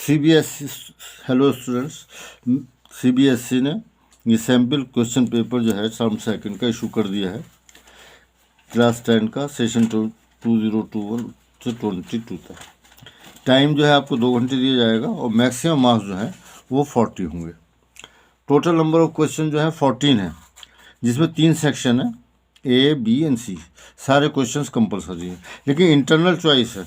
CBSE, hello students, CBSE ने ये sample question paper जो है टर्म सेकंड का इशू कर दिया है क्लास 10 का सेशन 2021 से 22 तक। टाइम जो है आपको 2 घंटे दिया जाएगा और मैक्सिमम मार्क्स जो है वो 40 होंगे। टोटल नंबर ऑफ क्वेश्चन जो है 14 है, जिसमें 3 सेक्शन है, ए बी एंड सी। सारे क्वेश्चंस कंपलसरी है, लेकिन इंटरनल चॉइस है।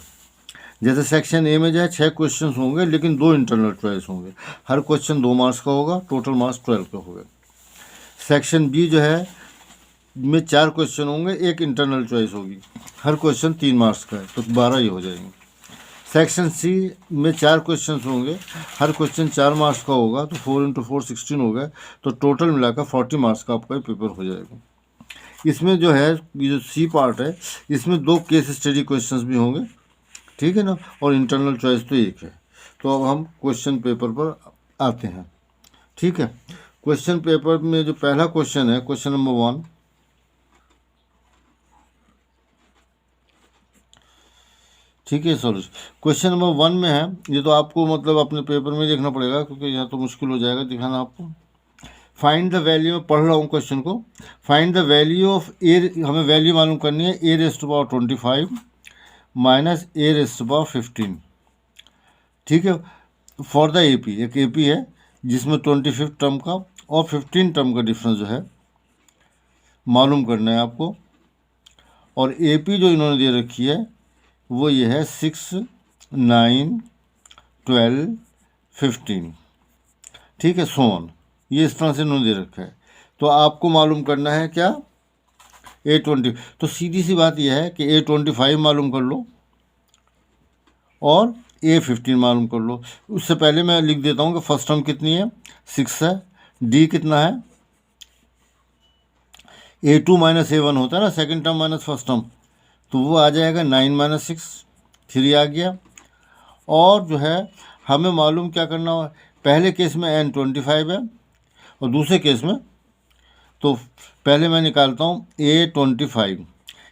जैसे सेक्शन ए में जो है 6 क्वेश्चन होंगे, लेकिन 2 इंटरनल चॉइस होंगे। हर क्वेश्चन 2 मार्क्स का होगा, टोटल मार्क्स 12 का होगा। सेक्शन बी जो है में 4 क्वेश्चन होंगे, 1 इंटरनल चॉइस होगी, हर क्वेश्चन 3 मार्क्स का है, तो 12 ही हो जाएंगे। सेक्शन सी में 4 क्वेश्चन होंगे, हर क्वेश्चन 4 मार्क्स का होगा, तो 4 × 4 16 हो गया, तो टोटल मिलाकर 40 मार्क्स का आपका पेपर हो जाएगा। इसमें जो है ये जो सी पार्ट है, इसमें 2 केस स्टडी क्वेश्चंस भी होंगे, ठीक है ना, और इंटरनल चॉइस तो 1 है। तो अब हम क्वेश्चन पेपर पर आते हैं, ठीक है। क्वेश्चन पेपर में जो पहला क्वेश्चन है, क्वेश्चन नंबर 1, ठीक है। सॉल्यूशन क्वेश्चन नंबर 1 में है, ये तो आपको मतलब अपने पेपर में देखना पड़ेगा, क्योंकि यहाँ तो मुश्किल हो जाएगा दिखाना आपको। फाइंड द वैल्यू, में पढ़ रहा हूँ क्वेश्चन को। फाइंड द वैल्यू ऑफ ए, हमें वैल्यू मालूम करनी है, a⁻25 माइनस a⁻15, ठीक है, फॉर द एपी। एक एपी है जिसमें 25 टर्म का और 15 टर्म का डिफरेंस जो है मालूम करना है आपको। और एपी जो इन्होंने दे रखी है वो ये है 6, 9, 12, 15, ठीक है, सोन। ये इस तरह से इन्होंने दे रखा है। तो आपको मालूम करना है क्या, A20। तो सीधी सी बात यह है कि A25 मालूम कर लो और A15 मालूम कर लो। उससे पहले मैं लिख देता हूँ कि फर्स्ट टर्म कितनी है, 6 है। D कितना है, A2 माइनस A1 होता है ना, second term minus first term, तो वो आ जाएगा 9 - 6, 3 आ गया। और जो है हमें मालूम क्या करना है, पहले केस में N25 है और दूसरे केस में, तो पहले मैं निकालता हूँ A25।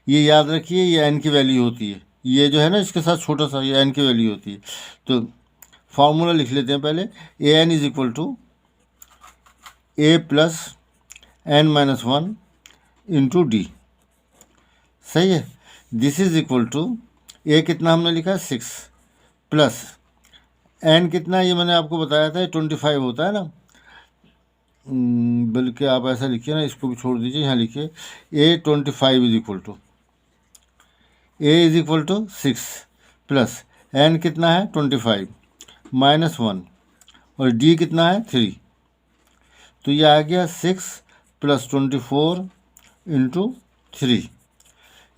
ये याद रखिए, ये N की वैल्यू होती है, ये जो है ना इसके साथ छोटा सा, ये N की वैल्यू होती है। तो फार्मूला लिख लेते हैं पहले, AN = A + N - 1 × D, सही है। This is equal to, A कितना हमने लिखा है 6 प्लस N कितना, ये मैंने आपको बताया था 25 होता है ना, बल्कि आप ऐसा लिखिए ना, इसको भी छोड़ दीजिए, यहाँ लिखिए A25 = 6 प्लस N कितना है 25 - 1 और D कितना है 3। तो ये आ गया 6 + 24 × 3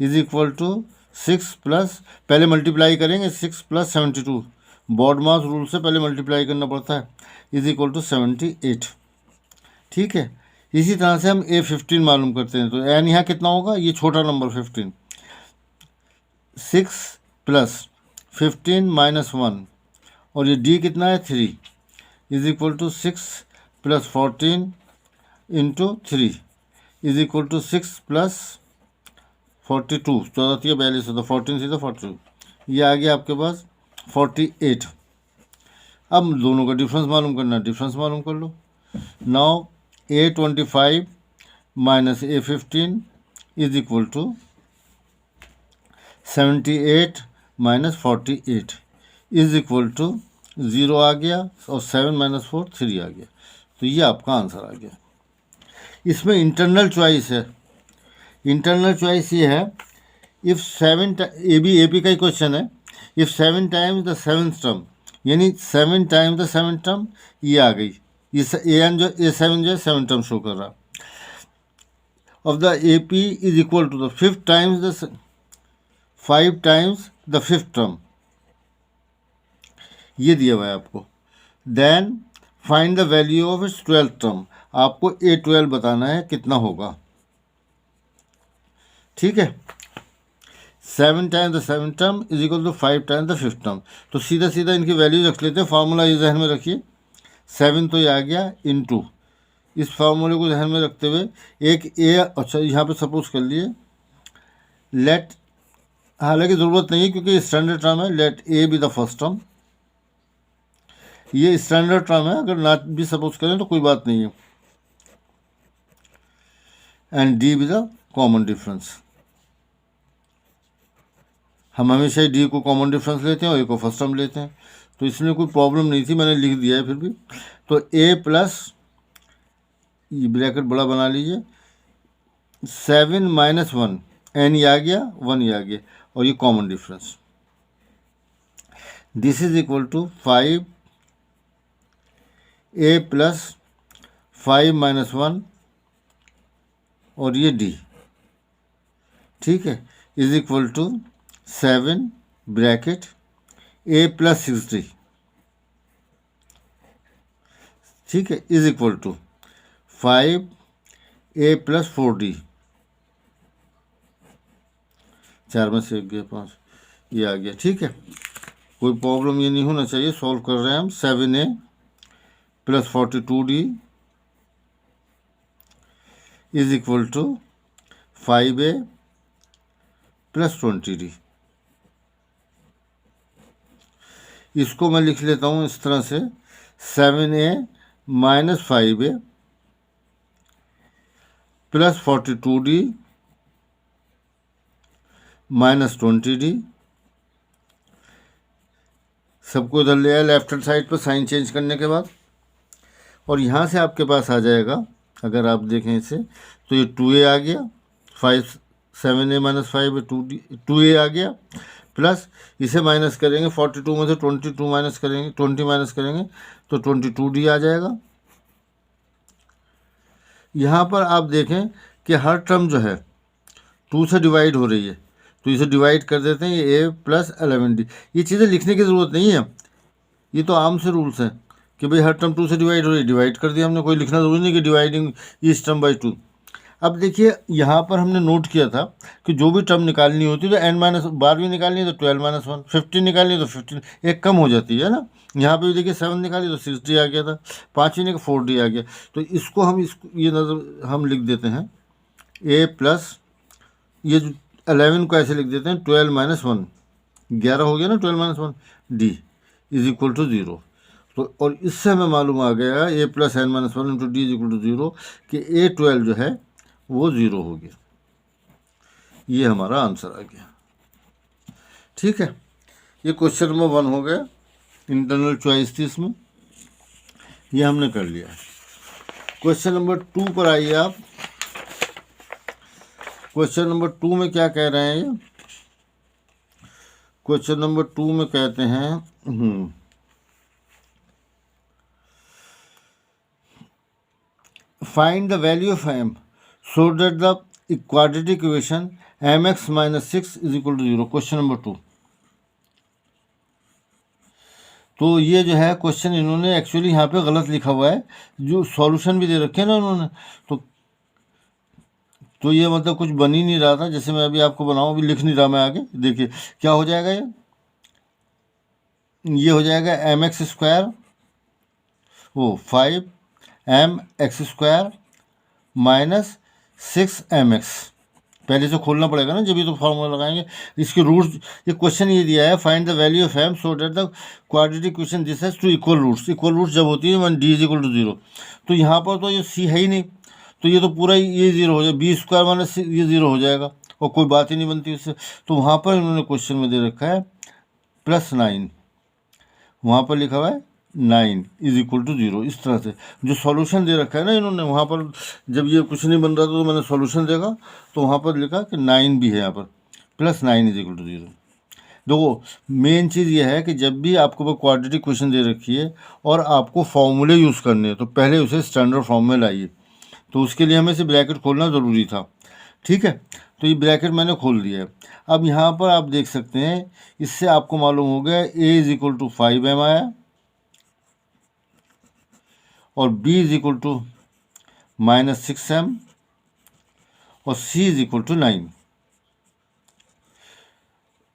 = 6 प्लस, पहले मल्टीप्लाई करेंगे, 6 + 72, बॉड मास रूल से पहले मल्टीप्लाई करना पड़ता है, = 78, ठीक है। इसी तरह से हम A15 मालूम करते हैं। तो N यहाँ कितना होगा, ये छोटा नंबर 15, 6 + 15 - 1 और ये D कितना है 3 = 6 + 14 × 3 = 6 + 42, 14 × 42 होता, 14 × 42, ये आ गया आपके पास 48। अब दोनों का डिफरेंस मालूम करना है, डिफरेंस मालूम कर लो। नाउ A25 - A15 = 78 - 48 = 0 आ गया और 7 - 4 3 आ गया। तो ये आपका आंसर आ गया। इसमें इंटरनल चॉइस है। इंटरनल चॉइस ये है, इफ 7, ए बी का ही क्वेश्चन है, if 7 times the 7th term, यानी 7 टाइम्स द 7th टर्म, ये आ गई, ये A7 जो है 7 टर्म शो कर रहा, of the AP = the 5 times the 5 times the 5th term, ये दिया हुआ है आपको। Then find the value of its 12th term, आपको A12 बताना है कितना होगा, ठीक है। 7 times the 7th term = 5 times the 5th term. तो सीधा सीधा इनकी वैल्यू रख लेते हैं, फार्मूला ये जहन में रखिए। 7 तो ये आ गया इंटू, इस फार्मूले को ध्यान में रखते हुए एक ए, अच्छा यहाँ पे सपोज कर लिए, लेट, हालांकि ज़रूरत नहीं है क्योंकि स्टैंडर्ड टर्म है, let A be the first term, ये स्टैंडर्ड टर्म है, अगर ना भी सपोज करें तो कोई बात नहीं है। And D with the common difference, हम हमेशा ही डी को कॉमन डिफरेंस लेते हैं और ए को फर्स्ट टर्म लेते हैं, तो इसमें कोई प्रॉब्लम नहीं थी, मैंने लिख दिया है फिर भी। तो ए प्लस, ये ब्रैकेट बड़ा बना लीजिए, 7 - 1, एन ये आ गया, 1 ये आ गया, और ये common difference, this is equal to 5 A plus 5 - 1 और ये डी, ठीक है, is equal to 7 bracket A plus 60, ठीक है, is equal to 5 A plus 4D, 4 में से 1 गया 5, ये आ गया, ठीक है, कोई प्रॉब्लम ये नहीं होना चाहिए। सॉल्व कर रहे हैं हम। 7A plus 42D is equal to 5A plus 20D। इसको मैं लिख लेता हूँ इस तरह से, 7A - 5A plus 42D minus 20D, सबको इधर ले आया लेफ्ट हैंड साइड पर साइन चेंज करने के बाद, और यहाँ से आपके पास आ जाएगा, अगर आप देखें इसे तो ये 2A आ गया, 7A - 5 2A आ गया, प्लस इसे माइनस करेंगे, 42 में से 22 माइनस करेंगे, 20 माइनस करेंगे तो 22D आ जाएगा। यहाँ पर आप देखें कि हर टर्म जो है 2 से डिवाइड हो रही है, तो इसे डिवाइड कर देते हैं, ये A प्लस 11D। ये चीज़ें लिखने की ज़रूरत नहीं है, ये तो आम से रूल्स हैं कि भाई हर टर्म 2 से डिवाइड हो रही है, डिवाइड कर दिया हमने, कोई लिखना ज़रूरी नहीं कि डिवाइडिंग ईच टर्म बाई 2। अब देखिए यहाँ पर हमने नोट किया था कि जो भी टर्म निकालनी होती है तो n-12 निकालनी है तो 12 - 1, 15 निकालनी है तो 15, एक कम हो जाती है ना। यहाँ पे भी देखिए 7 निकाली तो 6D आ गया था, 5वीं निकाल 4D आ गया, तो इसको हम ये नज़र हम लिख देते हैं A प्लस, ये 11 को ऐसे लिख देते हैं 12 - 1, 11 हो गया ना, 12 - 1 D इज इक्वल टू 0। तो और इससे हमें मालूम आ गया A plus n - 1 into D is equal to 0 कि A12 जो है वो 0 हो गया। ये हमारा आंसर आ गया, ठीक है। ये क्वेश्चन नंबर 1 हो गया, इंटरनल चॉइस थी इसमें, ये हमने कर लिया। क्वेश्चन नंबर 2 पर आइए आप। क्वेश्चन नंबर 2 में क्या कह रहे हैं ये? क्वेश्चन नंबर 2 में कहते हैं find the value of m so that the quadratic equation mx - 6 is equal to 0। Question number 2, तो ये जो है क्वेश्चन इन्होंने एक्चुअली यहाँ पे गलत लिखा हुआ है, जो सॉल्यूशन भी दे रखे हैं ना उन्होंने, तो ये मतलब कुछ बन ही नहीं रहा था। जैसे मैं अभी आपको बनाऊँ, अभी लिख नहीं रहा मैं आगे, देखिए क्या हो जाएगा। ये हो जाएगा mx² वो 5mx² माइनस 6mx, पहले से खोलना पड़ेगा ना जब ये तो फॉर्मूला लगाएंगे। इसके रूट्स, ये क्वेश्चन ये दिया है find the value of m so that the quadratic equation this has two equal roots. Equal roots जब होती है when d is equal to 0, तो यहाँ पर तो ये c है ही नहीं, तो ये तो पूरा ये 0 हो जाएगा, b² माइनस ये 0 हो जाएगा और कोई बात ही नहीं बनती उससे। तो वहाँ पर इन्होंने क्वेश्चन में दे रखा है +9, वहाँ पर लिखा हुआ है 9 इज इक्वल टू 0। इस तरह से जो सॉल्यूशन दे रखा है ना इन्होंने, वहाँ पर जब ये कुछ नहीं बन रहा था तो मैंने सॉल्यूशन देखा तो वहाँ पर लिखा कि 9 भी है, यहाँ पर +9 इज इक्वल टू 0। देखो मेन चीज़ ये है कि जब भी आपको वो क्वाड्रेटिक क्वेश्चन दे रखी है और आपको फॉर्मूले यूज़ करने हैं तो पहले उसे स्टैंडर्ड फॉर्म में लाइए, तो उसके लिए हमें इसे ब्रैकेट खोलना ज़रूरी था, ठीक है। तो ये ब्रैकेट मैंने खोल दिया है। अब यहाँ पर आप देख सकते हैं, इससे आपको मालूम हो गया a is equal to 5m आया और b is equal to -6m और c इज इक्वल टू 9।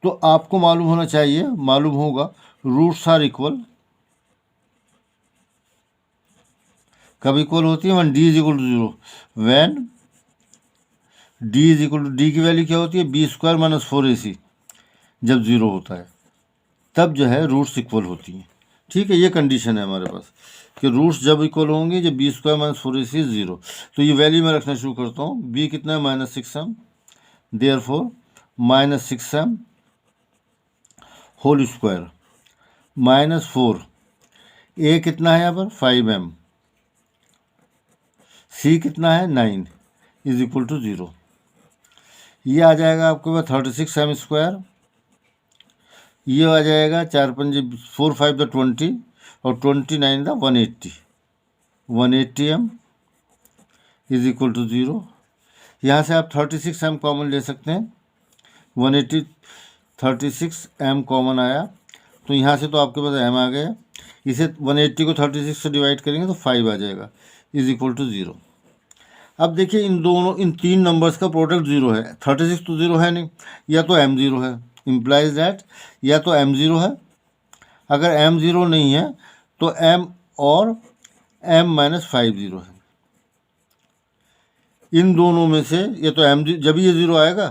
तो आपको मालूम होना चाहिए, मालूम होगा रूट्स आर इक्वल, कब इक्वल होती है? When d is equal to 0, when d is equal to, d की वैल्यू क्या होती है? b² minus 4ac। जब 0 होता है तब जो है रूट्स इक्वल होती हैं। ठीक है, ये कंडीशन है हमारे पास कि रूट्स जब इक्वल होंगे जब बी स्क्वायर माइनस 4ac 0। तो ये वैल्यू मैं रखना शुरू करता हूँ। बी कितना है -6m, therefore -6m whole square -4, ए कितना है यहाँ पर 5m, सी कितना है 9 इज इक्वल टू 0। ये आ जाएगा आपके पास 36m स्क्वायर, ये आ जाएगा 4 पंजे 4 5 द 20 और 29 the 180, 180m is equal to 0। यहाँ से आप 36m कॉमन ले सकते हैं, 180 36m कॉमन आया तो यहाँ से तो आपके पास m आ गया। इसे 180 को 36 से डिवाइड करेंगे तो 5 आ जाएगा इज इक्वल टू 0। अब देखिए इन तीन नंबर्स का प्रोडक्ट 0 है। 36 तो 0 है नहीं, या तो m 0 है, इम्प्लाइज दैट या तो m 0 है। अगर m 0 नहीं है तो m और m - 5 0 है। इन दोनों में से ये तो m जब ये 0 आएगा,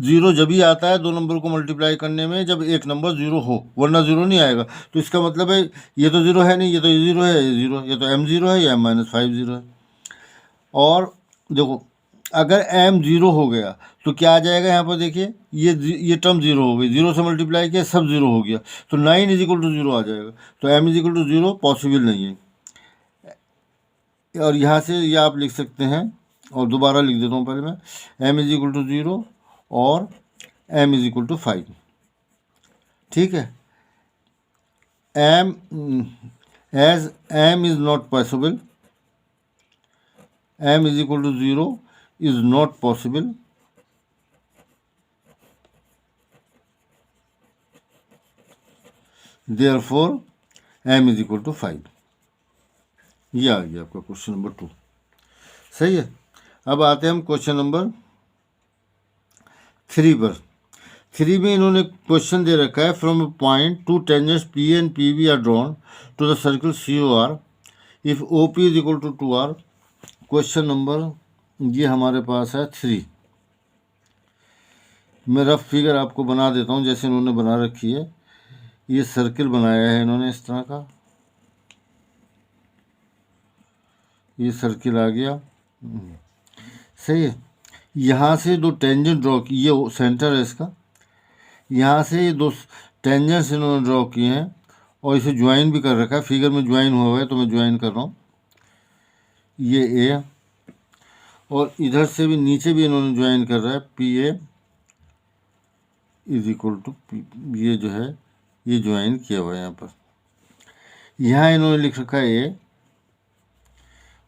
0 जब ही आता है दो नंबर को मल्टीप्लाई करने में जब एक नंबर 0 हो, वरना 0 नहीं आएगा। तो इसका मतलब है ये तो 0 है नहीं, ये तो 0 है, ये 0, ये तो m 0 है, या m - 5 0 है। और देखो अगर m 0 हो गया तो क्या आ जाएगा यहाँ पर, देखिए ये टर्म 0 हो गई, 0 से मल्टीप्लाई किया सब 0 हो गया, तो 9 इज इक्वल टू 0 आ जाएगा। तो m is equal to 0 possible नहीं है। और यहाँ से ये आप लिख सकते हैं, और दोबारा लिख देता हूँ पहले मैं, m इज इक्वल टू 0 और m इज इक्वल टू 5। ठीक है, m as m is not possible, m is equal to 0 is not possible, therefore m is equal to 5। ये आ गया आपका क्वेश्चन नंबर 2। सही है। अब आते हैं हम क्वेश्चन नंबर 3 पर। 3 में इन्होंने क्वेश्चन दे रखा है, from a point two tangents P and P B are drawn to the circle C O R if O P is equal to 2r। Question number ये हमारे पास है 3। मैं रफ फिगर आपको बना देता हूँ जैसे इन्होंने बना रखी है। ये सर्किल बनाया है इन्होंने इस तरह का, ये सर्किल आ गया। सही है। यहाँ से दो टेंजेंट ड्रॉ की, ये सेंटर है इसका, यहाँ से ये दो टेंजेंट्स इन्होंने ड्रॉ किए हैं और इसे ज्वाइन भी कर रखा है। फिगर में ज्वाइन हुआ है तो मैं ज्वाइन कर रहा हूँ। ये ए, और इधर से भी नीचे भी इन्होंने ज्वाइन कर रहा है, P A is equal to P, ये जो है ये ज्वाइन किया हुआ है यहाँ पर। यहाँ इन्होंने लिख रखा है ए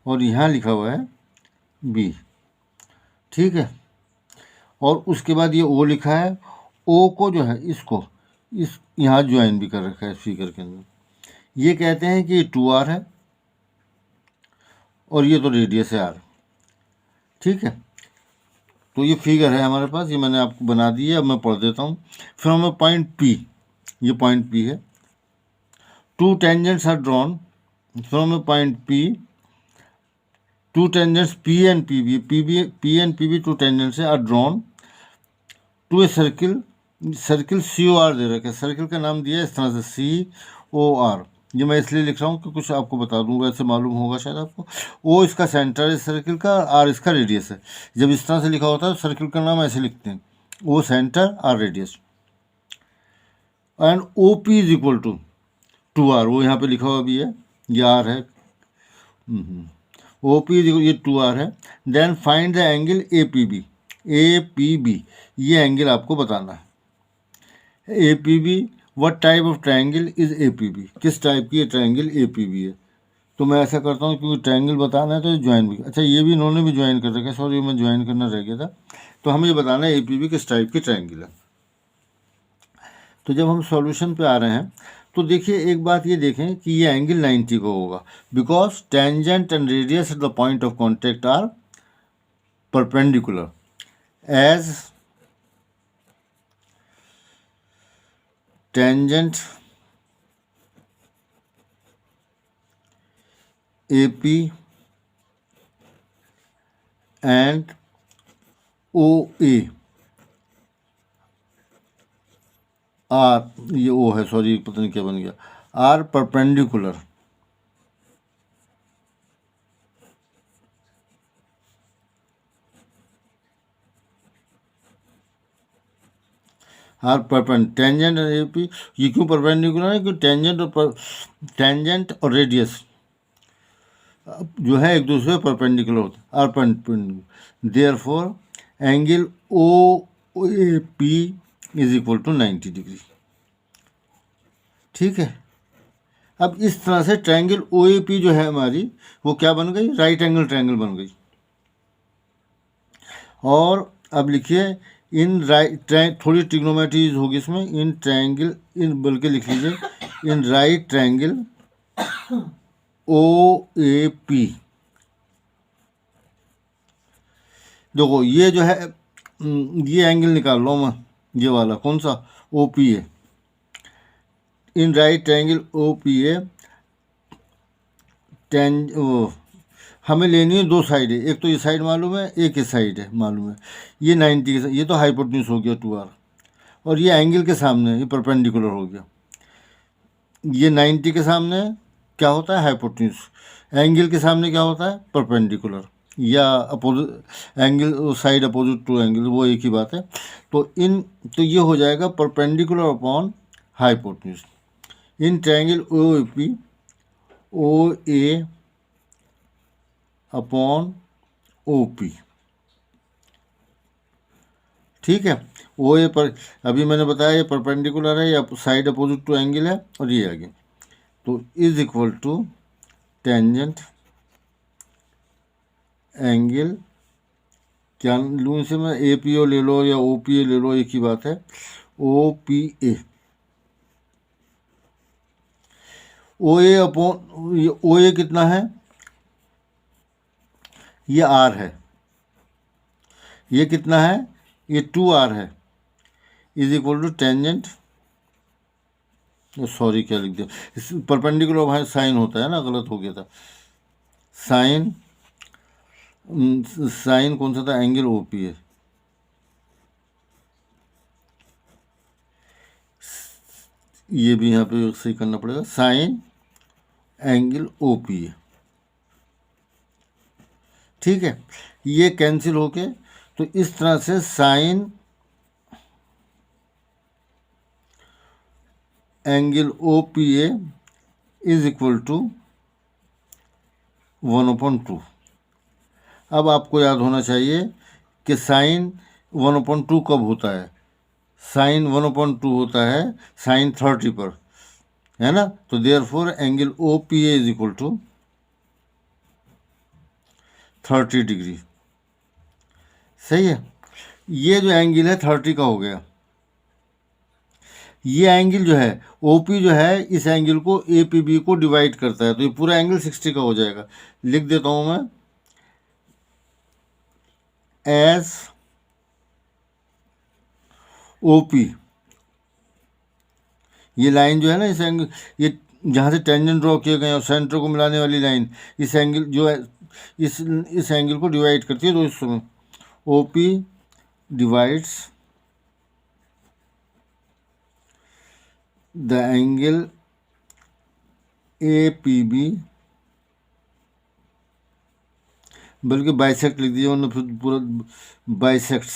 और यहाँ लिखा हुआ है बी। ठीक है, और उसके बाद ये ओ लिखा है, ओ को जो है इसको इस यहाँ ज्वाइन भी कर रखा है इस फिगर के अंदर। ये कहते हैं कि ये 2r है और ये तो रेडियस है r। ठीक है, तो ये फिगर है हमारे पास, ये मैंने आपको बना दी है। अब मैं पढ़ देता हूँ। फ्रॉम अ पॉइंट P, ये पॉइंट P है, two tangents are drawn from a point P, two tangents P and P and P two tangents are drawn to a circle COR दे रखा है। सर्किल का नाम दिया है इस तरह से COR। ये मैं इसलिए लिख रहा हूँ कि कुछ आपको बता दूंगा, ऐसे मालूम होगा शायद आपको। ओ इसका सेंटर है सर्किल का, आर इसका रेडियस है। जब इस तरह से लिखा होता है तो सर्किल का नाम ऐसे लिखते हैं, O centre R radius. And O P is equal to 2r, वो यहाँ पे लिखा हुआ भी है, ये आर है। ओ पी इज इक्वल, ये 2r है। Then find the angle A P B, ये एंगल आपको बताना है। A P B, what type of triangle is A P B, किस टाइप की ट्रायंगल ए पी बी है। तो मैं ऐसा करता हूँ क्योंकि ट्रायंगल बताना है तो ज्वाइन भी, अच्छा ये भी इन्होंने भी ज्वाइन कर रखा है, सॉरी मैं ज्वाइन करना रह गया था। तो हमें ये बताना है ए पी बी किस टाइप की ट्रायंगल है। तो जब हम सॉल्यूशन पे आ रहे हैं तो देखिए एक बात ये देखें कि ये एंगल 90 को होगा, because tangent and radius at the point of contact are perpendicular as tangent AP and OA are, ये ओ है, सॉरी पता नहीं क्या बन गया, are perpendicular, are tangent A P, ये क्यों परपेंडिकुलर है? क्योंकि टेंजेंट और रेडियस जो है एक दूसरे परपेंडिकुलर होते हैं, are perpendicular, therefore angle O A P is equal to 90 degree. ठीक है, अब इस तरह से ट्रायंगल ओ ए पी जो है हमारी वो क्या बन गई? राइट एंगल ट्रायंगल बन गई। और अब लिखिए इन थोड़ी ट्रिग्नोमेट्री होगी इसमें, इन ट्रायंगल, इन बल्कि लिख लीजिए in right triangle O A P. देखो ये जो है ये एंगल निकाल लो मैं, ये वाला कौन सा? O P A. In right triangle O P A हमें लेनी है दो साइड है, एक तो ये साइड मालूम है, एक ये साइड है मालूम है। ये 90 के, ये तो हाइपोटेन्यूज हो गया 2r, और ये एंगल के सामने ये परपेंडिकुलर हो गया। ये 90 के सामने क्या होता है? हाइपोटेन्यूज। एंगल के सामने क्या होता है? परपेंडिकुलर, या opposite angle, side opposite to angle, वो एक ही बात है। तो ये हो जाएगा perpendicular upon hypotenuse. In triangle O P, O A upon O P. ठीक है, ओ ए पर अभी मैंने बताया ये परपेंडिकुलर है, या साइड अपोजिट टू एंगल है, और ये आगे तो is equal to tangent angle, क्या लूँ इसे मैं? ए पी ओ ले लो या ओ पी ए ले लो, एक ही बात है। ओ P A, O A upon ओ ए कितना है? ये आर है, ये कितना है? ये 2r है, is equal to tangent, sorry क्या लिख दिया, परपेंडिकुलर भाई साइन होता है ना, गलत हो गया था। साइन, साइन कौन सा था? एंगल ओ पी है, ये भी यहाँ पे सही करना पड़ेगा, साइन एंगल ओ पी है। ठीक है, ये कैंसिल होके तो इस तरह से sine angle O P A is equal to 1/2। अब आपको याद होना चाहिए कि साइन 1/2 कब होता है? साइन 1/2 होता है साइन 30 पर, है ना। तो therefore angle O P A is equal to 30 degree. सही है, ये जो एंगल है 30 का हो गया। ये एंगल जो है OP जो है इस एंगल को APB को डिवाइड करता है, तो ये पूरा एंगल 60 का हो जाएगा। लिख देता हूं मैं, एस OP, ये लाइन जो है ना, इस एंगल, ये जहाँ से टेंजेंट ड्रॉ किए गए और सेंटर को मिलाने वाली लाइन, इस एंगल जो है इस एंगल को डिवाइड करती है दो हिस्सों में। OP divides the angle APB, बल्कि बाइसेक्ट लिख दीजिए, वरना फिर पूरा बाइसेक्ट्स,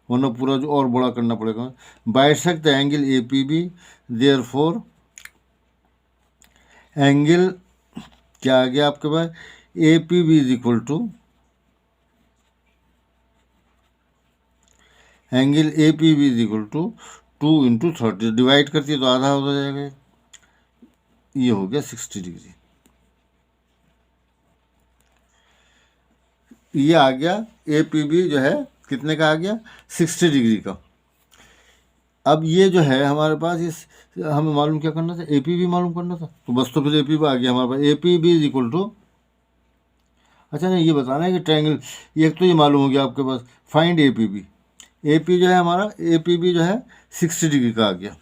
वरना पूरा जो और बड़ा करना पड़ेगा। Bisect the angle APB, therefore angle क्या आ गया आपके पास? APB is equal to angle APB is equal to 2 × 30, divide करती है तो आधा हो जाएगा, ये हो गया 60 डिग्री। ये आ गया APB जो है कितने का आ गया? 60 डिग्री का। अब ये जो है हमारे पास, इस हमें मालूम क्या करना था? APB मालूम करना था, तो बस तो फिर APB आ गया हमारे पास। APB इज इक्वल टू, अच्छा नहीं, ये बताना है कि ट्रायंगल, एक तो ये मालूम हो गया आपके पास, फाइंड APB। AP जो है हमारा, APB जो है 60 डिग्री का आ गया।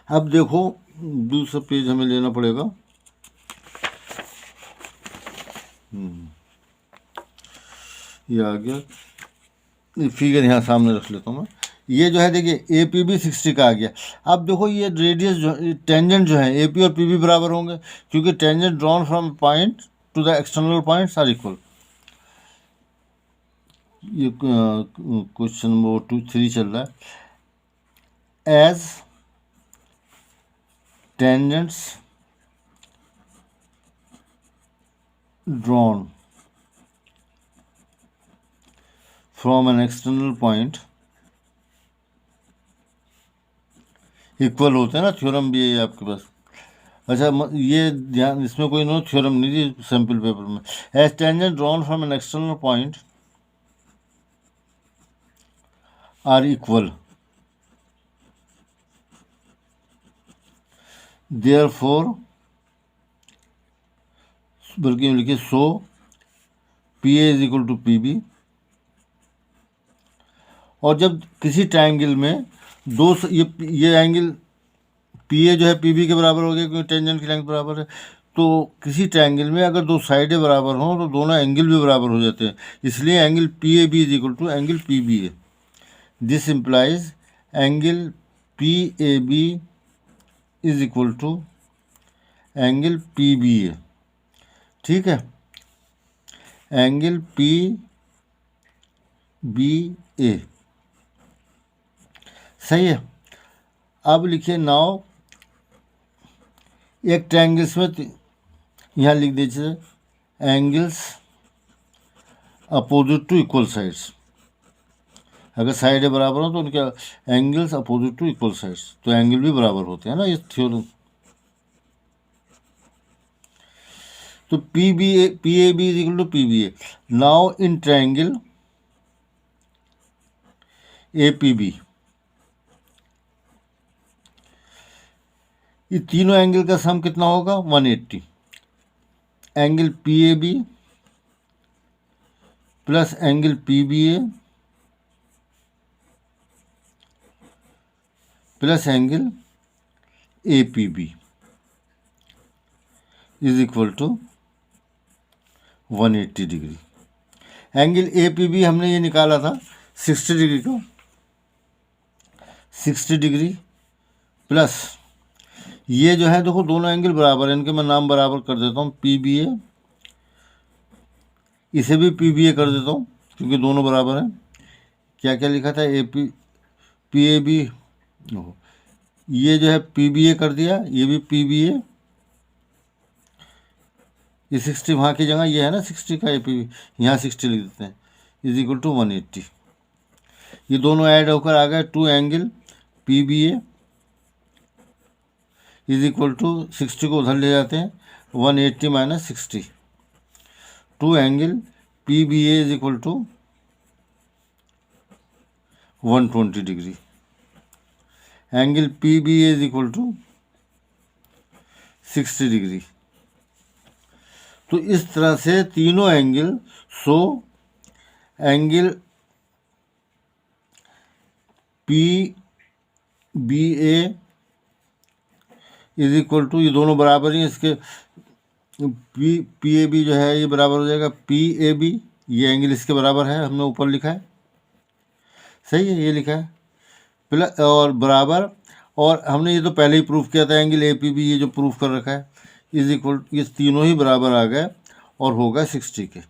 अब देखो दूसरा पेज हमें लेना पड़ेगा, ये आ गया, फिगर यहाँ सामने रख लेता हूँ मैं। ये जो है देखिए ए पी बी 60 का आ गया। अब देखो ये रेडियस जो टेंजेंट जो है ए पी और पी बी बराबर होंगे, क्योंकि tangent drawn from point to the external points are equal. ये क्वेश्चन नंबर 2-3 चल रहा है। As tangents drawn from an external point equal होते हैं ना, थ्योरम भी है आपके पास। अच्छा ये ध्यान, इसमें कोई नो थ्योरम नहीं दी सैम्पल पेपर में। As tangent drawn from an external point are equal, therefore, बल्कि लिखिए so P A is equal to P B. और जब किसी ट्रायंगल में दो ये एंगल पी ए जो है पी बी के बराबर हो गया, क्योंकि टेंजेंट की लेंथ बराबर है। तो किसी ट्रायंगल में अगर दो साइडें बराबर हों तो दोनों एंगल भी बराबर हो जाते हैं, इसलिए angle P A B is equal to angle P B A. This implies angle P A B is equal to angle P B A. ठीक है, एंगल पी बी ए सही है। अब लिखिए नाउ एक ट्रायंगल्स में यहाँ लिख दीजिए angles opposite to equal sides. अगर साइडें बराबर हो तो उनके angles opposite to equal sides, तो एंगल भी बराबर होते हैं ना, ये थ्योरम। तो P A B is equal to P B A. Now in triangle A P B, ये तीनों एंगल का सम कितना होगा 180। Angle P A B plus angle P B A plus angle A P B is equal to 180 degree. Angle A P B हमने ये निकाला था 60 degree का, 60 डिग्री प्लस ये जो है देखो दोनों एंगल बराबर है, इनके मैं नाम बराबर कर देता हूँ पी बी ए, इसे भी पी बी ए कर देता हूँ क्योंकि दोनों बराबर हैं। क्या क्या लिखा था ए पी ए बी, ये जो है पी बी ए कर दिया, ये भी पी बी ए, ये 60 वहाँ की जगह ये है ना 60 का, ए पी बी यहाँ 60 लिख देते हैं, इज इक्वल टू 180। ये दोनों ऐड होकर आ गए two angle P B A is equal to 60 को उधर ले जाते हैं 180 minus 60, two angle P B A is equal to 120 degree. Angle P B A is equal to 60 degree. तो इस तरह से तीनों angle, so angle P B A is equal to, ये दोनों बराबर ही हैं, इसके पी ए बी जो है ये बराबर हो जाएगा पी ए बी, ये एंगल इसके बराबर है, हमने ऊपर लिखा है, सही है, ये लिखा है प्लस और बराबर, और हमने ये तो पहले ही प्रूफ किया था एंगल ए पी बी, ये जो प्रूफ कर रखा है इज इक्वल, ये तीनों ही बराबर आ गए और होगा 60 के,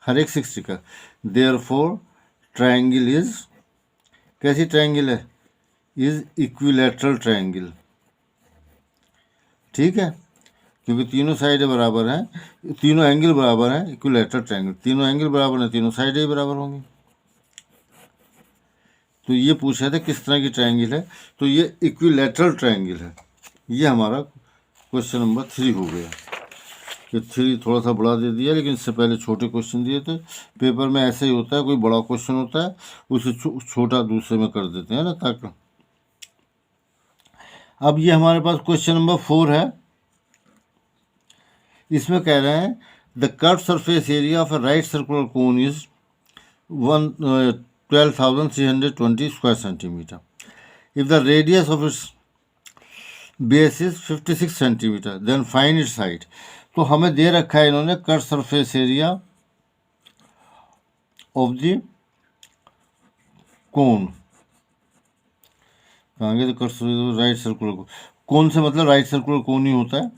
हर एक 60 का। देयरफॉर ट्रायंगल इज, कैसी ट्रायंगल है, इज इक्विलैटरल ट्रायंगल। ठीक है, क्योंकि तीनों साइडें बराबर हैं, तीनों एंगल बराबर हैं, इक्विलैटरल ट्रायंगल, तीनों एंगल बराबर हैं, तीनों साइडें ही बराबर होंगी। तो ये पूछ रहे थे किस तरह की ट्रायंगल है, तो ये इक्विलैटरल ट्रायंगल है। ये हमारा क्वेश्चन नंबर 3 हो गया। ये 3 थोड़ा सा बड़ा दे दिया, लेकिन इससे पहले छोटे क्वेश्चन दिए थे। पेपर में ऐसे ही होता है, कोई बड़ा क्वेश्चन होता है उसे छोटा दूसरे में कर देते हैं ना, ताकि। अब ये हमारे पास क्वेश्चन नंबर 4 है। इसमें कह रहे हैं the curve surface area of a right circular cone is 12,320 square centimetre. If the radius of its base is 56 centimetre, then find its height. तो हमें दे रखा है इन्होंने curve surface area of the cone कहेंगे तो कर्सर राइट सर्कुलर कोन, कौन से मतलब राइट सर्कुलर कोन ही होता है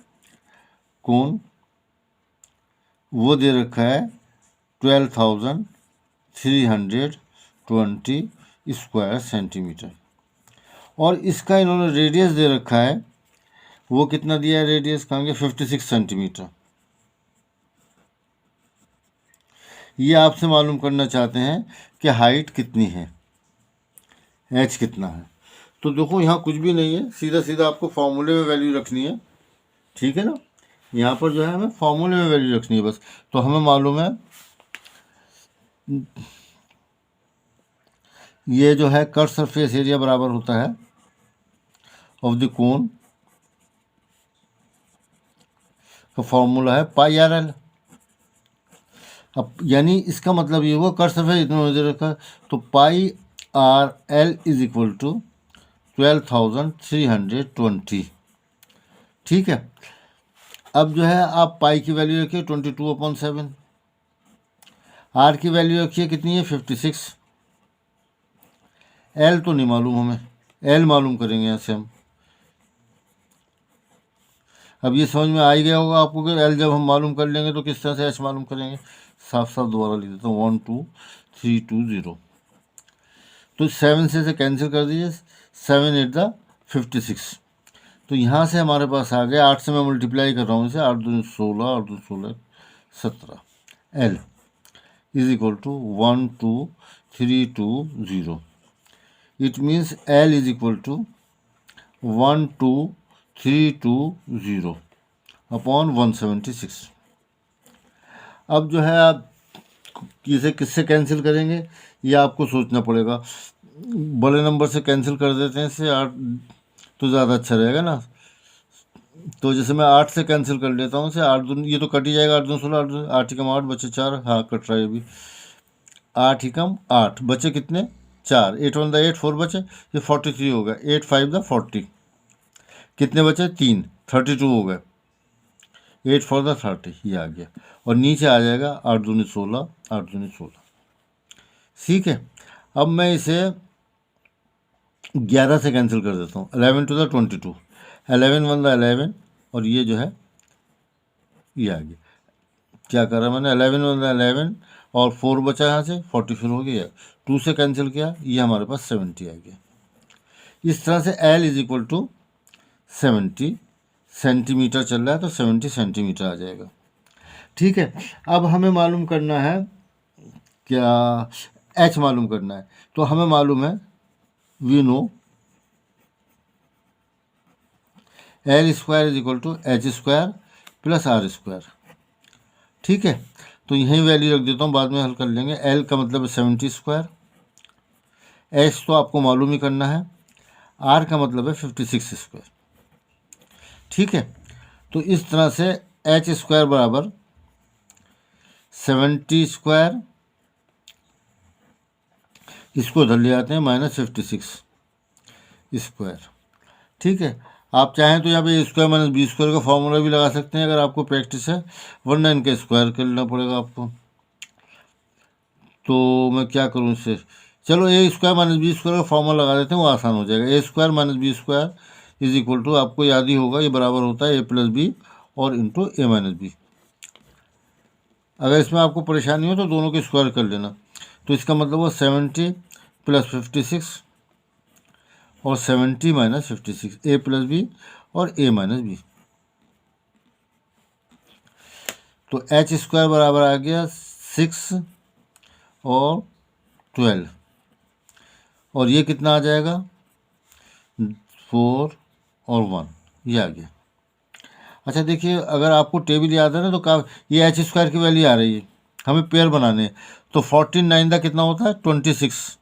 कोन, वो दे रखा है 12,320 स्क्वायर सेंटीमीटर, और इसका इन्होंने रेडियस दे रखा है, वो कितना दिया है रेडियस, कहेंगे 56 सेंटीमीटर। ये आपसे मालूम करना चाहते हैं कि हाइट कितनी है, एच कितना है। तो देखो यहाँ कुछ भी नहीं है, सीधा सीधा आपको फॉर्मूले में वैल्यू रखनी है, ठीक है ना। यहाँ पर जो है हमें फॉर्मूले में वैल्यू रखनी है बस। तो हमें मालूम है ये जो है कट सरफेस एरिया बराबर होता है ऑफ द कोन का फॉर्मूला है पाई आर एल। अब यानी इसका मतलब ये हुआ कट सरफेस इतना हो रखा, तो pi R L is equal to 12,320, ठीक है। अब जो है आप पाई की वैल्यू रखिए 22/7, आर की वैल्यू रखिए कितनी है 56, एल तो नहीं मालूम हमें, एल मालूम करेंगे यहाँ से हम। अब ये समझ में आ ही गया होगा आपको कि एल जब हम मालूम कर लेंगे तो किस तरह से एच मालूम करेंगे। साफ साफ दोबारा लिख देता हूँ 12320, तो 7 से कैंसिल कर दीजिए, 7 8 द 56, तो यहाँ से हमारे पास आ गया 8 से मैं मल्टीप्लाई कर रहा हूँ इसे, 8 दूनी 16, 8 दूनी 16 17, L is equal to 12320। It means L is equal to 12320 upon 176। अब जो है आप इसे किससे कैंसिल करेंगे ये आपको सोचना पड़ेगा। बड़े नंबर से कैंसिल कर देते हैं इसे, 8 तो ज़्यादा अच्छा रहेगा ना। तो जैसे मैं 8 से कैंसिल कर लेता हूँ इसे, 8 दूनी, ये तो कट ही जाएगा, 8 दूनी 16, 8 ही कम 8 बचे 4, हाँ कट रहा है अभी, 8 ही कम 8 बचे कितने 4, 8 1 द 8 4 बचे, ये 43 हो गया, 8 5 द 40, कितने बचे 3, 32 हो गए, 8 4 द 30, ये आ गया, और नीचे आ जाएगा 8 दूनी 16, 8 दूनी 16, ठीक है। अब मैं इसे 11 से कैंसिल कर देता हूँ, 11 टू द 22, 11 1 द 11, और ये जो है ये आ गया, क्या करा मैंने 11 1 द 11, और 4 बचा यहाँ से 44 हो गया, 2 से कैंसिल किया, ये हमारे पास 70 आ गया। इस तरह से L is equal to 70 centimetre चल रहा है, तो 70 सेंटीमीटर आ जाएगा, ठीक है। अब हमें मालूम करना है क्या, H मालूम करना है। तो हमें मालूम है we know L square is equal to H square plus R square, ठीक है। तो यही वैल्यू रख देता हूँ, बाद में हल कर लेंगे। L का मतलब है 70 स्क्वायर, H तो आपको मालूम ही करना है, R का मतलब है 56 स्क्वायर, ठीक है। तो इस तरह से H स्क्वायर बराबर 70 स्क्वायर, इसको इधर ले आते हैं -56 स्क्वायर, ठीक है। आप चाहें तो यहाँ पे स्क्वायर माइनस बी स्क्वायर का फॉर्मूला भी लगा सकते हैं अगर आपको प्रैक्टिस है, वरना इनका स्क्वायर कर लेना पड़ेगा आपको। तो मैं क्या करूँ इससे, चलो A square minus B square का फॉर्मूला लगा देते हैं, वो आसान हो जाएगा। A square minus B square is equal to, आपको याद ही होगा ये बराबर होता है ए प्लस बी और इंटू ए माइनस बी। अगर इसमें आपको परेशानी हो तो दोनों के स्क्वायर कर लेना। तो इसका मतलब वो 70 प्लस 56 और 70 माइनस 56, ए प्लस बी और ए माइनस बी। तो एच स्क्वायर बराबर आ गया 6 और 12, और ये कितना आ जाएगा 4 और 1, ये आ गया। अच्छा देखिए, अगर आपको टेबल याद है ना, तो ये एच स्क्वायर की वैल्यू आ रही है, हमें पेयर बनाने हैं। तो 14 9 का कितना होता है 26,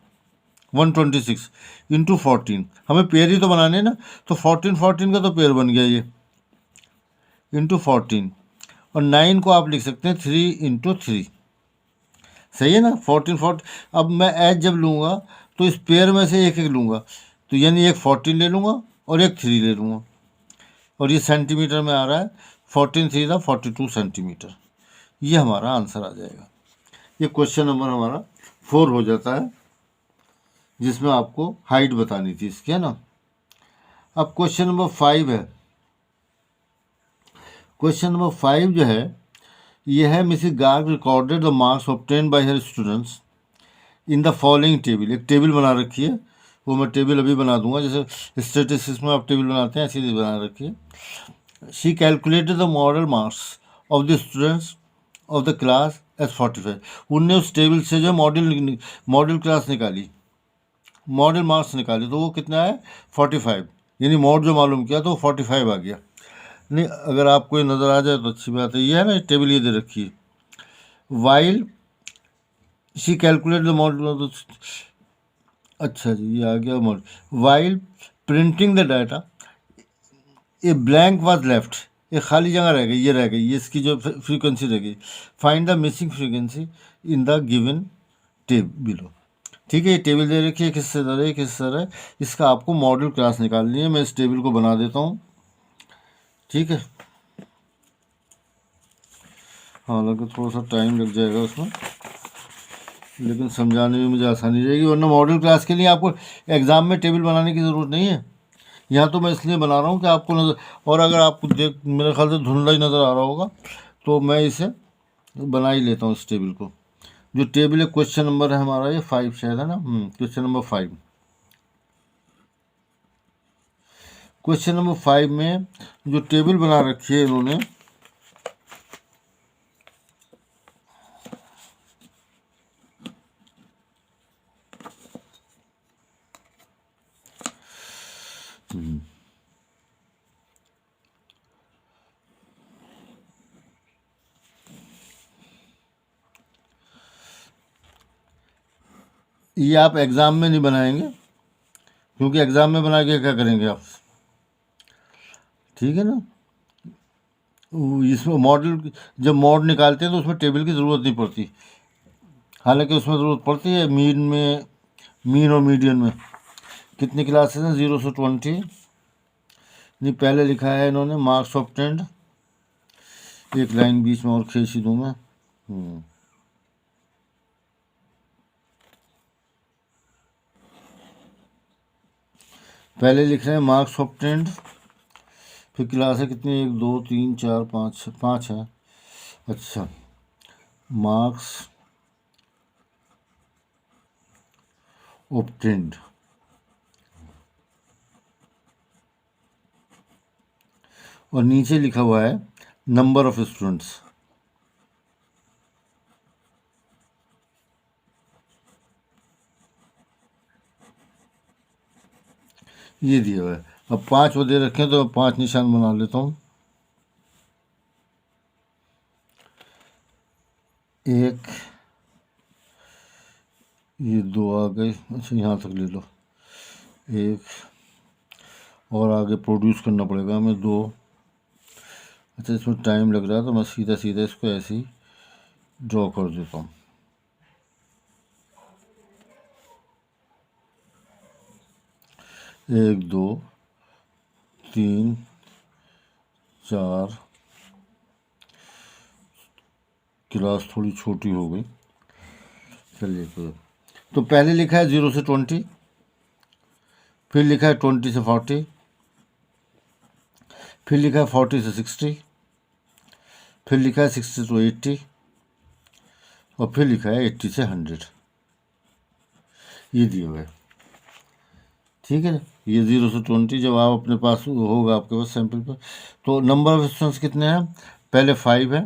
126 इंटू 14, हमें पेयर ही तो बनाने हैं ना। तो 14 14 का तो पेयर बन गया ये, इंटू 14, और 9 को आप लिख सकते हैं 3 इंटू 3, सही है ना। 14 14, अब मैं एच जब लूँगा तो इस पेयर में से एक एक लूँगा, तो यानी एक 14 ले लूँगा और एक 3 ले लूँगा, और ये सेंटीमीटर में आ रहा है, 14 3 था 42 सेंटीमीटर, ये हमारा आंसर आ जाएगा। ये क्वेश्चन नंबर हमारा 4 हो जाता है, जिसमें आपको हाइट बतानी थी इसकी, है ना। अब क्वेश्चन नंबर 5 है। क्वेश्चन नंबर 5 जो है ये है, Mrs Garg recorded the marks obtain bye her students in the following table. एक टेबल बना रखी है, वो मैं टेबल अभी बना दूंगा, जैसे स्टेटिस्टिक्स में आप टेबल बनाते हैं ऐसी बना रखी है। She calculated the modal marks of the students of the class as 45। उनने उस टेबल से जो मॉडल क्लास निकाली, मॉडल मार्क्स निकाले, तो वो कितना है 45, यानी मॉड जो मालूम किया तो 45 आ गया। नहीं, अगर आपको ये नज़र आ जाए तो अच्छी बात है। ये है ना टेबल, ये दे रखी है। While she calculate the model, अच्छा जी ये आ गया model. While printing the data a blank was left, एक खाली जगह रह गई, ये रह गई, ये इसकी जो फ्रीक्वेंसी रह गई। Find the missing frequency in the given table below. ठीक है, ये टेबल दे रखी है, किससे दर है किससे दर है, इसका आपको मॉडल क्लास निकालनी है। मैं इस टेबल को बना देता हूँ, ठीक है। हालांकि थोड़ा सा टाइम लग जाएगा उसमें, लेकिन समझाने में मुझे आसानी रहेगी। वरना मॉडल क्लास के लिए आपको एग्ज़ाम में टेबल बनाने की ज़रूरत नहीं है। यहाँ तो मैं इसलिए बना रहा हूँ कि आपको नज़र, और अगर आपको देख मेरे ख्याल से धुंधला ही नज़र आ रहा होगा तो मैं इसे बना ही लेता हूँ इस टेबल को। जो टेबल है क्वेश्चन नंबर है हमारा ये 5 शायद है ना, क्वेश्चन नंबर 5। क्वेश्चन नंबर 5 में जो टेबल बना रखी है इन्होंने, ये आप एग्ज़ाम में नहीं बनाएंगे, क्योंकि एग्ज़ाम में बना के क्या करेंगे आप, ठीक है ना। इसमें मॉडल, जब मॉड निकालते हैं तो उसमें टेबल की ज़रूरत नहीं पड़ती। हालांकि उसमें ज़रूरत पड़ती है मीन में, मीन और मीडियन में। कितनी क्लासेस हैं, 0 से 20। नहीं, पहले लिखा है इन्होंने मार्क्स ऑब्टेन्ड, एक लाइन बीच में और खींच ही दूँ मैं। पहले लिख रहे हैं मार्क्स ऑब्टेन्ड, फिर क्लास है कितनी, 1 2 3 4 5 5 है। अच्छा, मार्क्स ऑब्टेन्ड, और नीचे लिखा हुआ है नंबर ऑफ स्टूडेंट्स। ये दिया हुआ है। अब 5 वो दे रखे हैं तो 5 निशान बना लेता हूँ। 1, ये 2 आ गए, अच्छा यहाँ तक ले लो। 1 और आगे प्रोड्यूस करना पड़ेगा हमें, 2। अच्छा, इसमें टाइम लग रहा है तो मैं सीधा सीधा इसको ऐसे ही ड्रॉ कर देता हूँ। एक, 2, 3, 4, क्लास थोड़ी छोटी हो गई, चलिए। तो पहले लिखा है 0 से 20, फिर लिखा है 20 से 40, फिर लिखा है 40 से 60, फिर लिखा है 60 to 80, और फिर लिखा है 80 से 100। ये दिया हुआ है, ठीक है। ये 0 से 20 जब आप अपने पास होगा आपके पास सैंपल पर, तो नंबर ऑफ स्टूडेंट्स कितने हैं, पहले 5 है,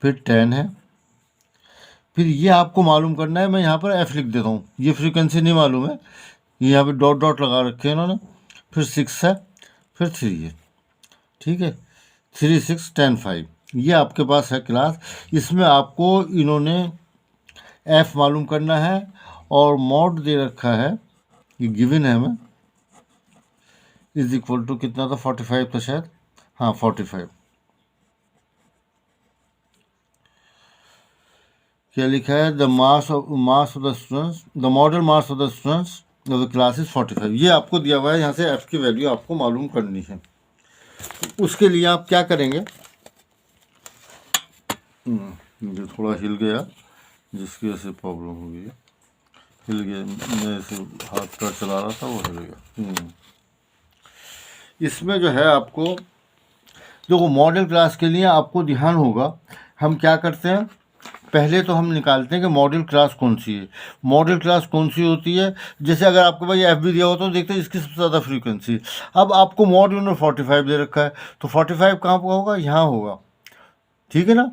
फिर 10 है, फिर ये आपको मालूम करना है। मैं यहाँ पर F लिख देता हूँ, ये फ्रीक्वेंसी नहीं मालूम है, ये यहाँ पे डॉट डॉट लगा रखे हैं इन्होंने। फिर 6 है, फिर 3 है, ठीक है। 3 6 10 5, ये आपके पास है क्लास। इसमें आपको इन्होंने F मालूम करना है, और मॉड दे रखा है, ये गिवन है हमें, इज इक्वल टू कितना था, 45 था शायद, हाँ 45। क्या लिखा है, the mass of the students, the model mass of the students of the class is 45। ये आपको दिया हुआ है, यहाँ से F की वैल्यू आपको मालूम करनी है। उसके लिए आप क्या करेंगे, मुझे थोड़ा हिल गया जिसकी वजह से प्रॉब्लम हो गई है, हिल गया, मैं ऐसे हाथ का चला रहा था वो हिल गया। इसमें जो है आपको देखो मॉडल क्लास के लिए आपको ध्यान होगा, हम क्या करते हैं, पहले तो हम निकालते हैं कि मॉडल क्लास कौन सी है। मॉडल क्लास कौन सी होती है, जैसे अगर आपको भाई एफ बी दिया हो तो देखते हैं इसकी सबसे ज़्यादा फ्रीक्वेंसी। अब आपको मॉड यूनिट 45 दे रखा है, तो 45 कहाँ पर होगा, यहाँ होगा, ठीक है ना।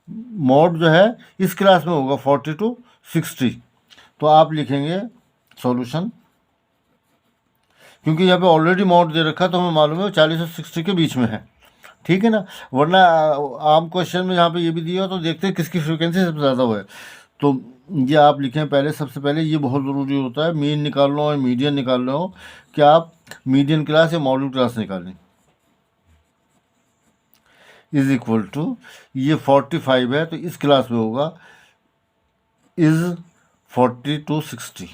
मॉड जो है इस क्लास में होगा 40 to 60। तो आप लिखेंगे सॉल्यूशन, क्योंकि यहाँ पे ऑलरेडी मॉड दे रखा है तो हमें मालूम है 40 और 60 के बीच में है, ठीक है ना। वरना आम क्वेश्चन में जहाँ पे ये भी दिया हो तो देखते हैं किसकी फ्रीक्वेंसी सबसे ज़्यादा हो है। तो ये आप लिखें पहले, सबसे पहले ये बहुत ज़रूरी होता है, मीन निकाल लो और मीडियन निकाल लो कि आप मीडियन क्लास या मॉडल क्लास निकालें। इज इक्वल टू ये 45 है तो इस क्लास में होगा इज 40 to 60।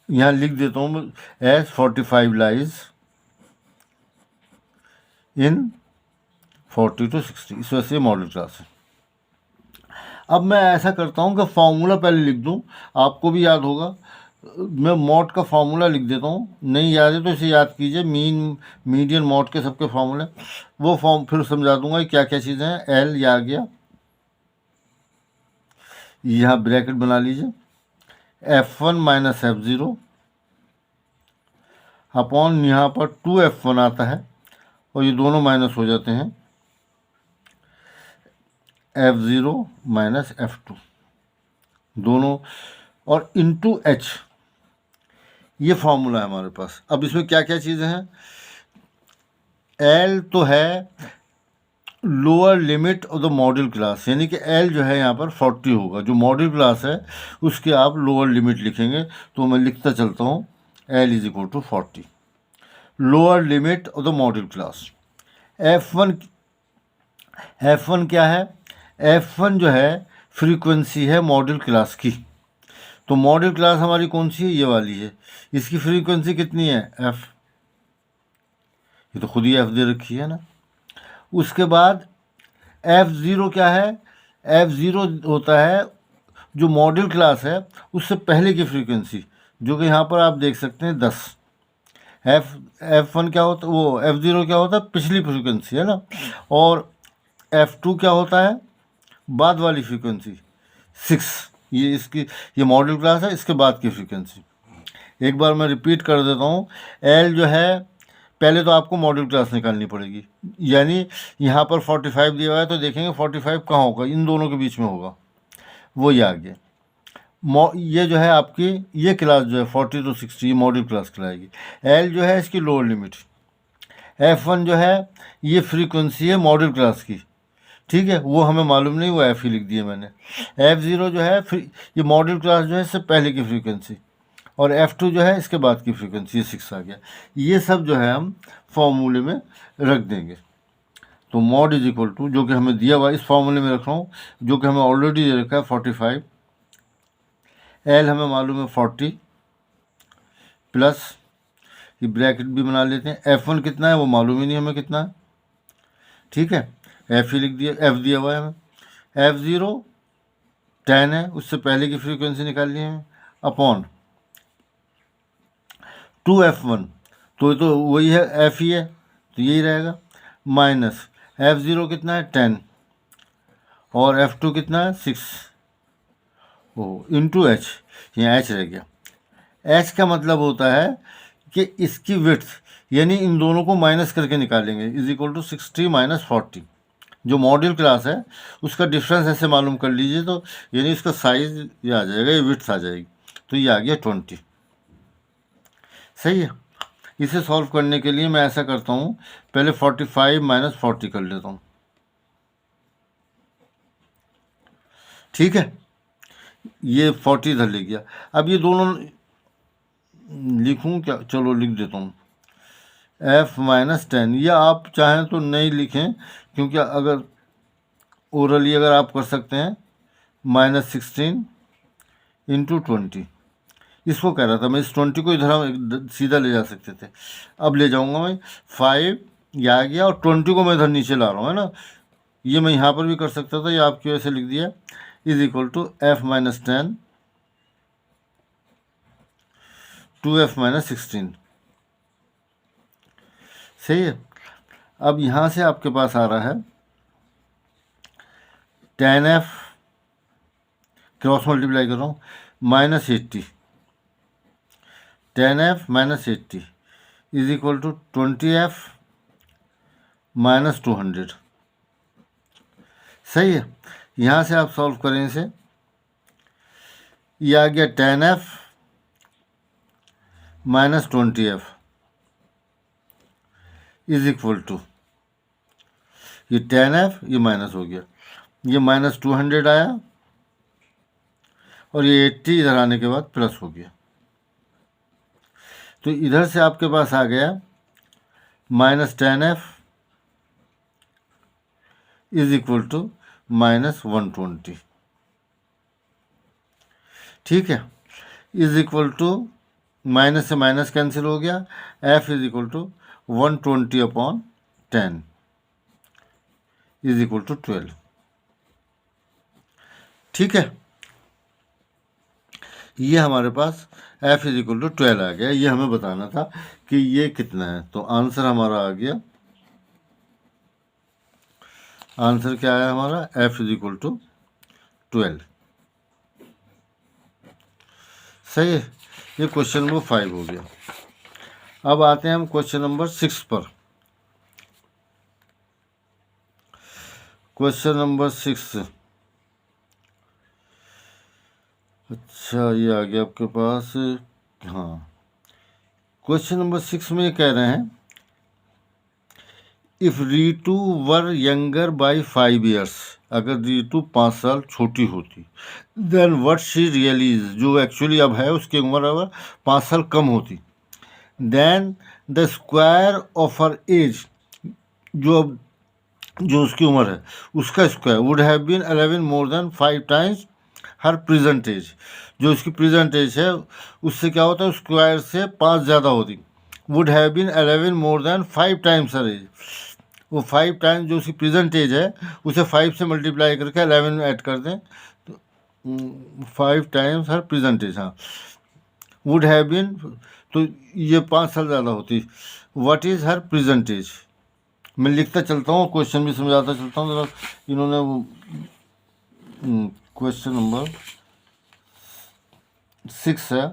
यहाँ लिख देता हूँ एज 45 लाइज इन 40 to 60, इस वजह से मॉडल क्लास है। अब मैं ऐसा करता हूँ कि फार्मूला पहले लिख दूँ, आपको भी याद होगा। मैं मॉड का फार्मूला लिख देता हूँ, नहीं याद है तो इसे याद कीजिए, मीन मीडियन मॉड के सबके फार्मूले, वो फॉर्म फिर समझा दूंगा क्या क्या चीज़ें हैं। एल ये आ गया, यहाँ ब्रैकेट बना लीजिए, F1 माइनस F0 अपॉन यहाँ पर 2F1 आता है और ये दोनों माइनस हो जाते हैं, F0 माइनस F2 दोनों, और इंटू H, ये फॉर्मूला है हमारे पास। अब इसमें क्या क्या चीज़ें हैं, L तो है lower limit of the modal class, यानी कि L जो है यहाँ पर 40 होगा, जो मॉडल क्लास है उसके आप लोअर लिमिट लिखेंगे। तो मैं लिखता चलता हूँ L is equal to 40, lower limit of the modal class. F1 क्या है, F1 जो है फ्रीक्वेंसी है मॉडल क्लास की। तो मॉडल क्लास हमारी कौन सी है, ये वाली है, इसकी फ्रीक्वेंसी कितनी है F, ये तो खुद ही F दे रखी है ना। उसके बाद F0 क्या है, F0 होता है जो मॉडल क्लास है उससे पहले की फ्रीक्वेंसी, जो कि यहाँ पर आप देख सकते हैं 10। F1 क्या होता है, वो F0 क्या होता है, पिछली फ्रीक्वेंसी है ना, और F2 क्या होता है, बाद वाली फ्रीक्वेंसी 6। ये इसकी, ये मॉडल क्लास है, इसके बाद की फ्रीक्वेंसी। एक बार मैं रिपीट कर देता हूँ, L जो है पहले तो आपको मॉडल क्लास निकालनी पड़ेगी, यानी यहाँ पर 45 दिया हुआ है तो देखेंगे 45 कहाँ होगा, इन दोनों के बीच में होगा, वो ये आ गया। ये जो है आपकी ये क्लास जो है 40 to 60 ये मॉडल क्लास कहलाएगी। L जो है इसकी लोअर लिमिट, F1 जो है ये फ्रीक्वेंसी है मॉडल क्लास की, ठीक है, वो हमें मालूम नहीं, वो F ही लिख दिया मैंने। F0 जो है ये मॉडल क्लास जो है इससे पहले की फ्रीक्वेंसी, और F2 जो है इसके बाद की फ्रीक्वेंसी, 6 आ गया। ये सब जो है हम फॉर्मूले में रख देंगे। तो मॉड इज इक्वल टू, जो कि हमें दिया हुआ इस फॉर्मूले में रख रहा हूँ, जो कि हमें ऑलरेडी दे रखा है 45, L हमें मालूम है 40 प्लस ये ब्रैकेट भी बना लेते हैं, F1 कितना है वो मालूम ही नहीं हमें कितना है, ठीक है, F ही लिख दिया, F दिया हुआ है हमें। F0 10 है, उससे पहले की फ्रीक्वेंसी निकालनी है, अपॉन 2F1, तो वही है F ही है तो यही रहेगा, माइनस F0 कितना है 10 और F2 कितना है 6, इंटू H, यहाँ H रह गया। H का मतलब होता है कि इसकी विड्थ, यानी इन दोनों को माइनस करके निकालेंगे, इज इक्वल टू 60 माइनस 40। जो मॉडल क्लास है उसका डिफरेंस ऐसे मालूम कर लीजिए, तो यानी इसका साइज ये आ जाएगा, ये विड्थ आ जाएगी, तो ये आ गया 20। सही है। इसे सॉल्व करने के लिए मैं ऐसा करता हूँ, पहले 45 माइनस 40 कर लेता हूँ, ठीक है, ये 40 इधर ले गया। अब ये दोनों लिखूँ क्या, चलो लिख देता हूँ, F माइनस 10, या आप चाहें तो नहीं लिखें, क्योंकि अगर ओरली अगर आप कर सकते हैं, माइनस 16 इंटू 20, इसको कह रहा था मैं, इस 20 को इधर हम सीधा ले जा सकते थे, अब ले जाऊंगा मैं 5, ये आ गया, और 20 को मैं इधर नीचे ला रहा हूँ, है ना, ये मैं यहाँ पर भी कर सकता था, ये आपकी वजह से लिख दिया, is equal to F minus 10 2F minus 16, सही है। अब यहाँ से आपके पास आ रहा है tan f, क्रॉस मल्टीप्लाई कर रहा हूँ, -80, tan f -80 is equal to 20f -200। सही है। यहाँ से आप सॉल्व करें इसे, ये आ गया tan f -20f is equal to, ये tan f ये माइनस हो गया, ये -200 आया और ये 80 इधर आने के बाद प्लस हो गया। तो इधर से आपके पास आ गया -tan f is equal to -120। ठीक है, इज इक्वल टू, माइनस से माइनस कैंसिल हो गया, f is equal to 120/10 is equal to 12। ठीक है, ये हमारे पास f इज इक्वल टू 12 आ गया। ये हमें बताना था कि ये कितना है। तो आंसर हमारा आ गया, आंसर क्या आया हमारा, f इज इक्वल टू 12। सही है, ये क्वेश्चन नंबर 5 हो गया। अब आते हैं हम क्वेश्चन नंबर 6 पर। क्वेश्चन नंबर 6, अच्छा ये आ गया आपके पास। हाँ, क्वेश्चन नंबर 6 में ये कह रहे हैं, if Ritu were younger by 5 years, अगर रीतू 5 साल छोटी होती, then what she really is, जो एक्चुअली अब है उसकी उम्र अब 5 साल कम होती, then the square of her age, जो उसकी उम्र है उसका square would have been 11 more than 5 times her present age, जो उसकी प्रेजेंट एज है उससे क्या होता है, स्क्वायर से 5 ज़्यादा होती। Would have been 11 more than 5 times her age, वो 5 टाइम्स जो उसकी प्रेजेंट एज है उसे 5 से मल्टीप्लाई करके 11 में ऐड कर दें, तो 5 टाइम्स हर प्रेजेंट एज, हाँ, वुड हैव बीन, तो ये 5 साल ज़्यादा होती। What is her present age, मैं लिखता चलता हूँ, क्वेश्चन भी समझाता चलता हूँ जरा। इन्होंने वो क्वेश्चन नंबर 6 है,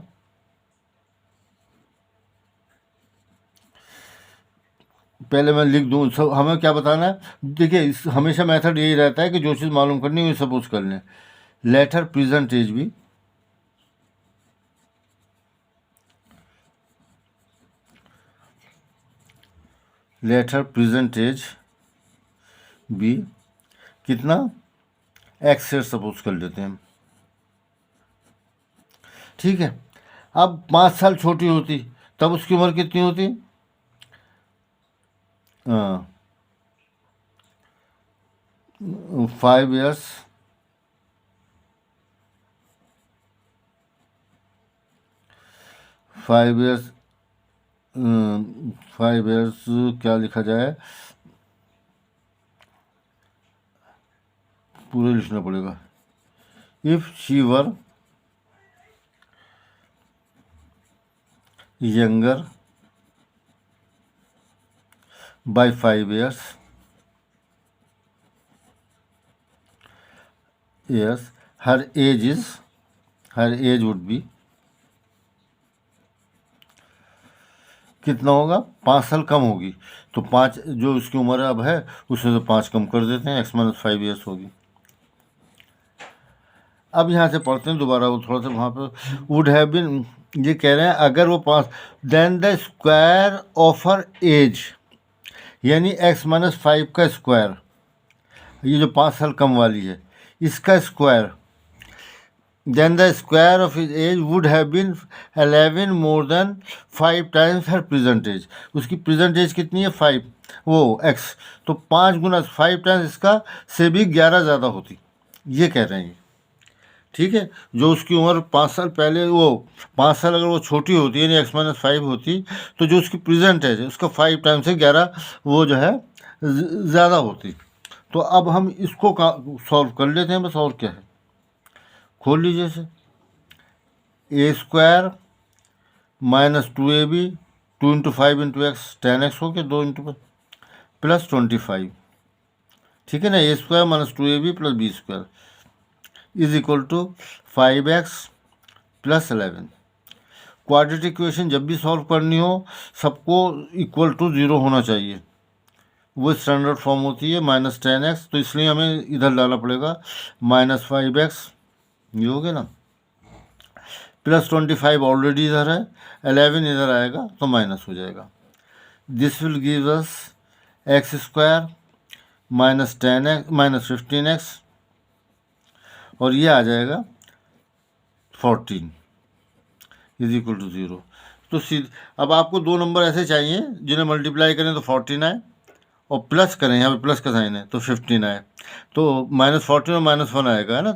पहले मैं लिख दूँ सब, हमें क्या बताना है। देखिए हमेशा मेथड यही रहता है कि जो चीज़ मालूम करनी है सपोज कर लें। लेट हर प्रेजेंट एज भी, लेट हर प्रेजेंट एज भी कितना, एक्स से सपोज कर लेते हैं। ठीक है, अब 5 साल छोटी होती तब उसकी उम्र कितनी होती, 5 ईयर्स, 5 ईयर्स, 5 ईयर्स क्या लिखा जाए, पूरे लिखना पड़ेगा। If she were younger by 5 years, yes, her age would be, कितना होगा, 5 साल कम होगी। तो 5 जो उसकी उम्र अब है उसमें से 5 कम कर देते हैं, x-5 ईयर्स होगी। अब यहाँ से पढ़ते हैं दोबारा, वो थोड़ा सा वहाँ पर वुड हैव बीन, ये कह रहे हैं अगर वो 5, then the square of her age, यानी x-5 का स्क्वायर, ये जो 5 साल कम वाली है इसका square, then the square of his age would have been 11 more than 5 times her present age, उसकी प्रेजेंट एज कितनी है 5, वो x, तो 5 गुना 5 टाइम्स इसका से भी 11 ज़्यादा होती, ये कह रहे हैं। ठीक है, जो उसकी उम्र 5 साल पहले, वो 5 साल अगर वो छोटी होती है यानी x-5 होती, तो जो उसकी प्रेजेंट है उसका 5 टाइम से 11 वो जो है ज़्यादा होती। तो अब हम इसको सॉल्व कर लेते हैं बस, और क्या है, खोल लीजिए इसे, a² -2ab 2 into 5 into x 10x हो गया, 2 इंटू प्लस 25, ठीक है ना। A square minus 2ab plus B square is equal to 5x plus 11। Quadratic equation जब भी सॉल्व करनी हो सबको इक्वल टू 0 होना चाहिए, वो स्टैंडर्ड फॉर्म होती है -10x, तो इसलिए हमें इधर डालना पड़ेगा -5x, ये हो गया ना, प्लस 25 ऑलरेडी इधर है, 11 इधर आएगा तो माइनस हो जाएगा। This will give us x square -10x -15x और ये आ जाएगा 14 इज इक्वल टू 0। तो अब आपको दो नंबर ऐसे चाहिए जिन्हें मल्टीप्लाई करें तो 14 आए और प्लस करें, यहाँ पे प्लस का साइन है तो 15 आए, तो -14 और -1 आएगा, है ना।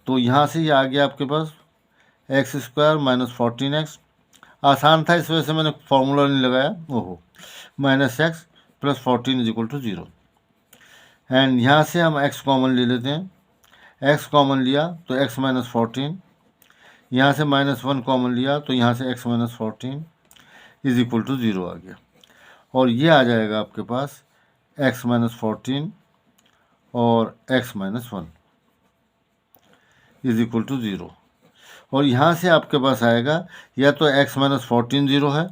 तो यहाँ से ये आ गया आपके पास एक्स स्क्वायर -14x, आसान था इस वजह से मैंने फॉर्मूला नहीं लगाया, ओहो, -x plus 14 is equal to 0। And यहाँ से हम x कॉमन ले लेते हैं, x कॉमन लिया तो x -14, यहाँ से -1 कॉमन लिया तो यहाँ से x -14 इज इक्वल टू 0 आ गया। और ये आ जाएगा आपके पास x -14 और x -1 इज इक्वल टू 0। और यहाँ से आपके पास आएगा या तो x -14 0 है,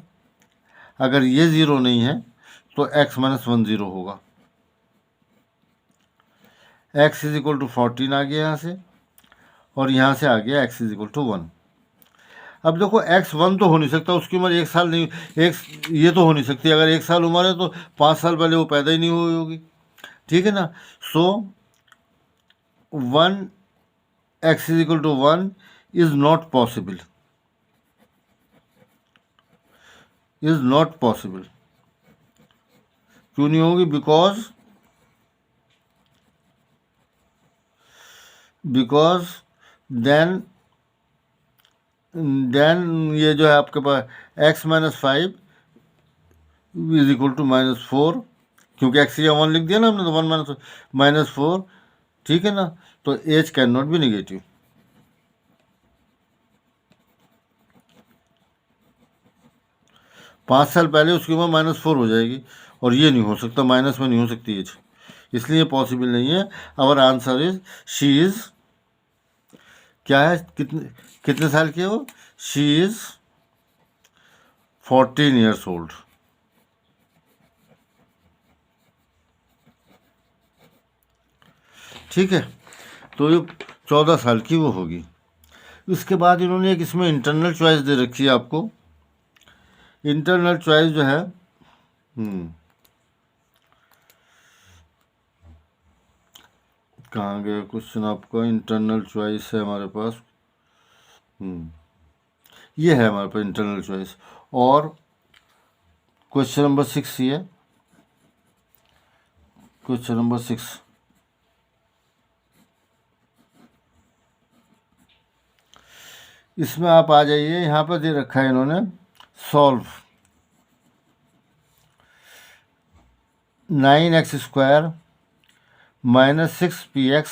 अगर ये 0 नहीं है तो x -1 0 होगा। x इज इक्वल टू 14 आ गया यहाँ से, और यहाँ से आ गया x इज इक्वल टू 1। अब देखो x 1 तो हो नहीं सकता, उसकी उम्र 1 साल नहीं, ये तो हो नहीं सकती, अगर 1 साल उम्र है तो 5 साल पहले वो पैदा ही नहीं हुई होगी, ठीक है ना। So 1 x is equal to 1 is not possible, is not possible. क्यों नहीं होगी? बिकॉज देन ये जो है आपके पास x -5 इज इक्वल टू -4, क्योंकि x या 1 लिख दिया ना हमने, तो 1 -4, ठीक है ना। तो age can not be negative. पाँच साल पहले उसकी उम्र -4 हो जाएगी, और ये नहीं हो सकता, माइनस में नहीं हो सकती एज, इसलिए पॉसिबल नहीं है। Our answer is she is, क्या है, कितने साल की है वो? She is 14 years old. ठीक है, तो ये 14 साल की वो होगी। उसके बाद इन्होंने एक इसमें इंटरनल चॉइस दे रखी है आपको। इंटरनल चॉइस जो है कहाँ गया क्वेश्चन आपका? इंटरनल चॉइस है हमारे पास, ये है हमारे पास इंटरनल चॉइस। और क्वेश्चन नंबर 6 ये, क्वेश्चन नंबर 6, इसमें आप आ जाइए, यहाँ पर दे रखा है इन्होंने solve 9x square -6px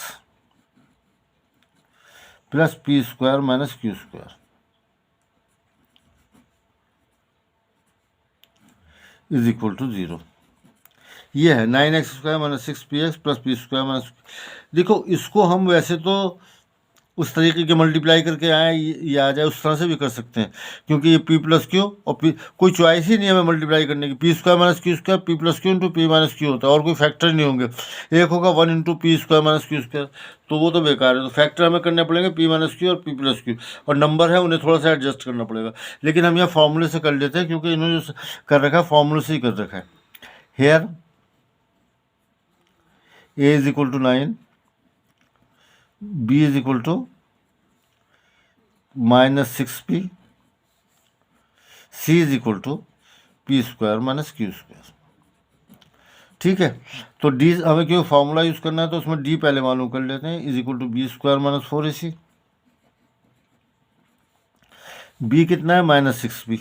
plus p square minus q square is equal to 0। ये है 9x square -6px plus p square minus, देखो इसको हम वैसे तो उस तरीके के मल्टीप्लाई करके आए ये आ जाए, उस तरह से भी कर सकते हैं, क्योंकि ये p प्लस क्यू और p, कोई चॉइस ही नहीं है हमें मल्टीप्लाई करने की। p square minus Q square p plus Q into p minus Q होता है, और कोई फैक्टर नहीं होंगे। एक होगा 1 into p square minus Q square, तो वो तो बेकार है, तो फैक्टर हमें करने पड़ेंगे p माइनस क्यू और p प्लस क्यू, और नंबर है उन्हें थोड़ा सा एडजस्ट करना पड़ेगा। लेकिन हम यहाँ फॉर्मूले से कर लेते हैं, क्योंकि इन्होंने जो कर रखा है फॉर्मूले से ही कर रखा है। Here a is equal to 9, b is equal to -6p, c is equal to p square minus Q square. ठीक है, तो d हमें क्यों फॉर्मूला यूज करना है, तो उसमें d पहले मालूम कर लेते हैं, is equal to b square minus 4ac। b कितना है? -6b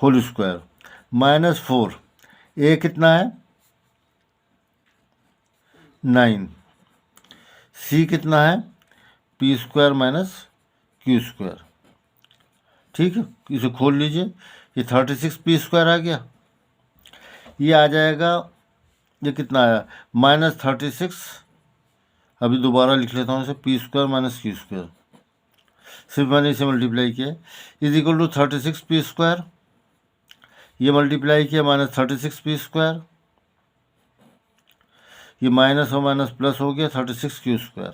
होल स्क्वायर -4, a कितना है? 9, c कितना है? p square minus Q square ठीक है, इसे खोल लीजिए, ये 36p² आ गया। ये आ जाएगा, ये कितना आया, -36, अभी दोबारा लिख लेता हूँ इसे, p² माइनस q², सिर्फ मैंने इसे मल्टीप्लाई किया, इज इक्वल टू 36p², ये मल्टीप्लाई किया -36p², ये माइनस और माइनस प्लस हो गया 36q²,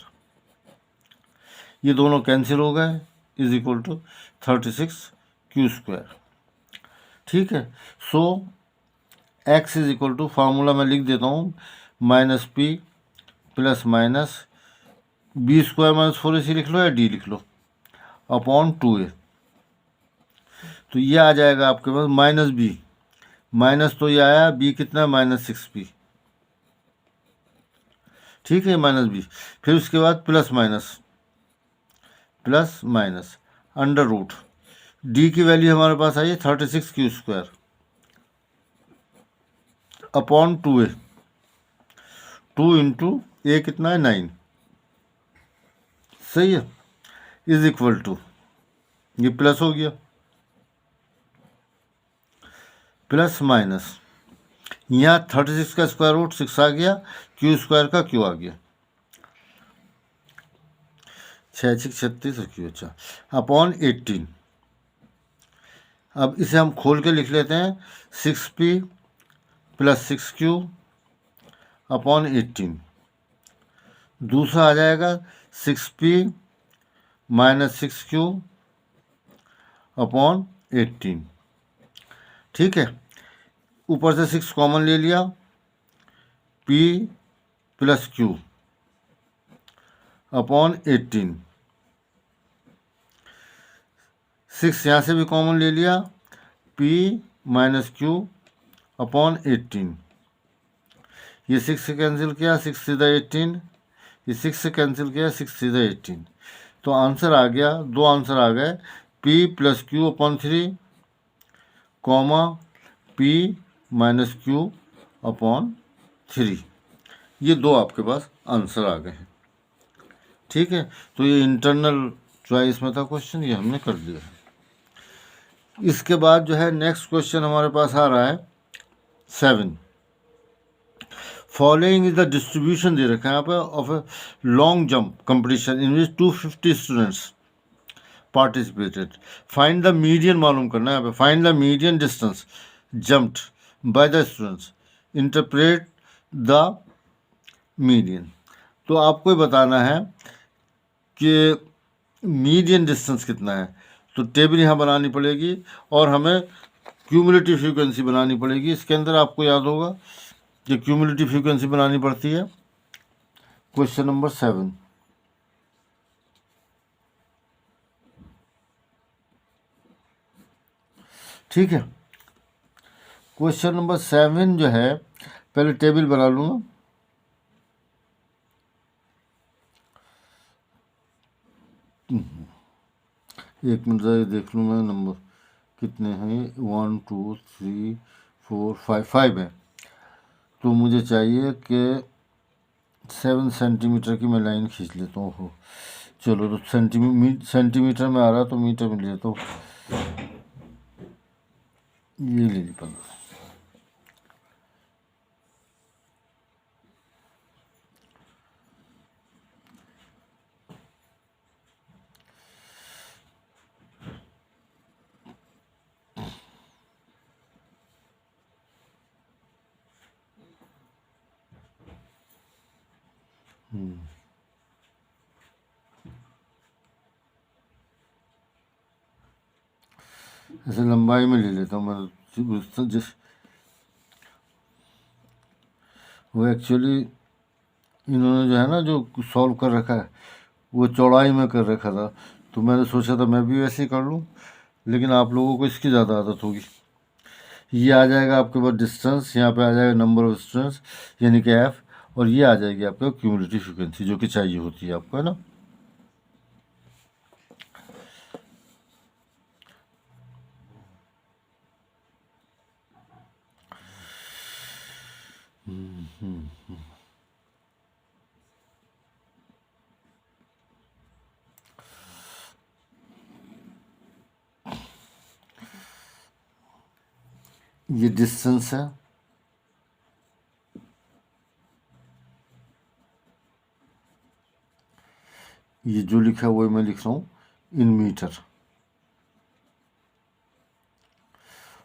ये दोनों कैंसिल हो गए, इज इक्वल टू 36q²। ठीक है, so x is equal to, formula मैं लिख देता हूँ, -p plus minus b² minus 4ac लिख लो या d लिख लो, अपॉन 2a। तो ये आ जाएगा आपके पास -b, माइनस तो ये आया, b कितना है -6p, ठीक है, -b, फिर उसके बाद plus minus under root, D की वैल्यू हमारे पास आई है 36q² अपॉन 2a, 2 इंटू ए कितना है 9, सही है, इज इक्वल टू, ये प्लस हो गया, प्लस माइनस, यहाँ 36 का स्क्वायर रूट 6 आ गया, q² का q आ गया, 6 36 और q, अच्छा, अपॉन 18। अब इसे हम खोल के लिख लेते हैं, 6p प्लस 6q अपॉन 18, दूसरा आ जाएगा 6p माइनस 6q अपॉन 18, ठीक है, ऊपर से 6 कॉमन ले लिया, p प्लस q अपॉन 18, 6 यहाँ से भी कॉमन ले लिया, p माइनस q अपॉन 18, ये 6 से कैंसिल किया, 6 सीधा 18, ये 6 से कैंसिल किया, 6 सीधा 18, तो आंसर आ गया, दो आंसर आ गए, p plus q upon 3, comma p minus q upon 3, ये दो आपके पास आंसर आ गए हैं। ठीक है, तो ये इंटरनल चॉइस में था क्वेश्चन, ये हमने कर दिया है। इसके बाद जो है नेक्स्ट क्वेश्चन हमारे पास आ रहा है 7, फॉलोइंग इज द डिस्ट्रीब्यूशन दे रखा है यहाँ पे of a long jump competition in which 250 students participated, find the median मालूम करना है यहाँ पे, find the median distance jumped by the students, interpret the median. तो आपको बताना है कि मीडियन डिस्टेंस कितना है, तो टेबल यहाँ बनानी पड़ेगी और हमें क्यूमुलेटिव फ्रीक्वेंसी बनानी पड़ेगी। इसके अंदर आपको याद होगा कि क्यूमुलेटिव फ्रीक्वेंसी बनानी पड़ती है। क्वेश्चन नंबर 7, ठीक है, क्वेश्चन नंबर 7 जो है, पहले टेबल बना लूँगा। एक मिनट देख लूँ मैं, नंबर कितने हैं, 1 2 3 4 5 है, तो मुझे चाहिए कि 7 सेंटीमीटर की मैं लाइन खींच लेता हूँ। चलो, तो सेंटीमीटर में आ रहा है, तो मीटर में लेता हूँ, ये ले ली 15। ऐसे लंबाई में ले लेता हूँ मैं, जिस वो एक्चुअली इन्होंने जो है ना, जो सॉल्व कर रखा है, वो चौड़ाई में कर रखा था, तो मैंने सोचा था मैं भी वैसे ही कर लूँ, लेकिन आप लोगों को इसकी ज़्यादा आदत होगी। ये आ जाएगा आपके पास डिस्टेंस, यहाँ पे आ जाएगा नंबर ऑफ स्टूडेंट्स यानी कि f, और ये आ जाएगी आपका क्यूमुलेटिव फ्रीक्वेंसी जो कि चाहिए होती है आपको, है ना। ये डिस्टेंस है, ये जो लिखा है वो मैं लिख रहा हूँ इन मीटर,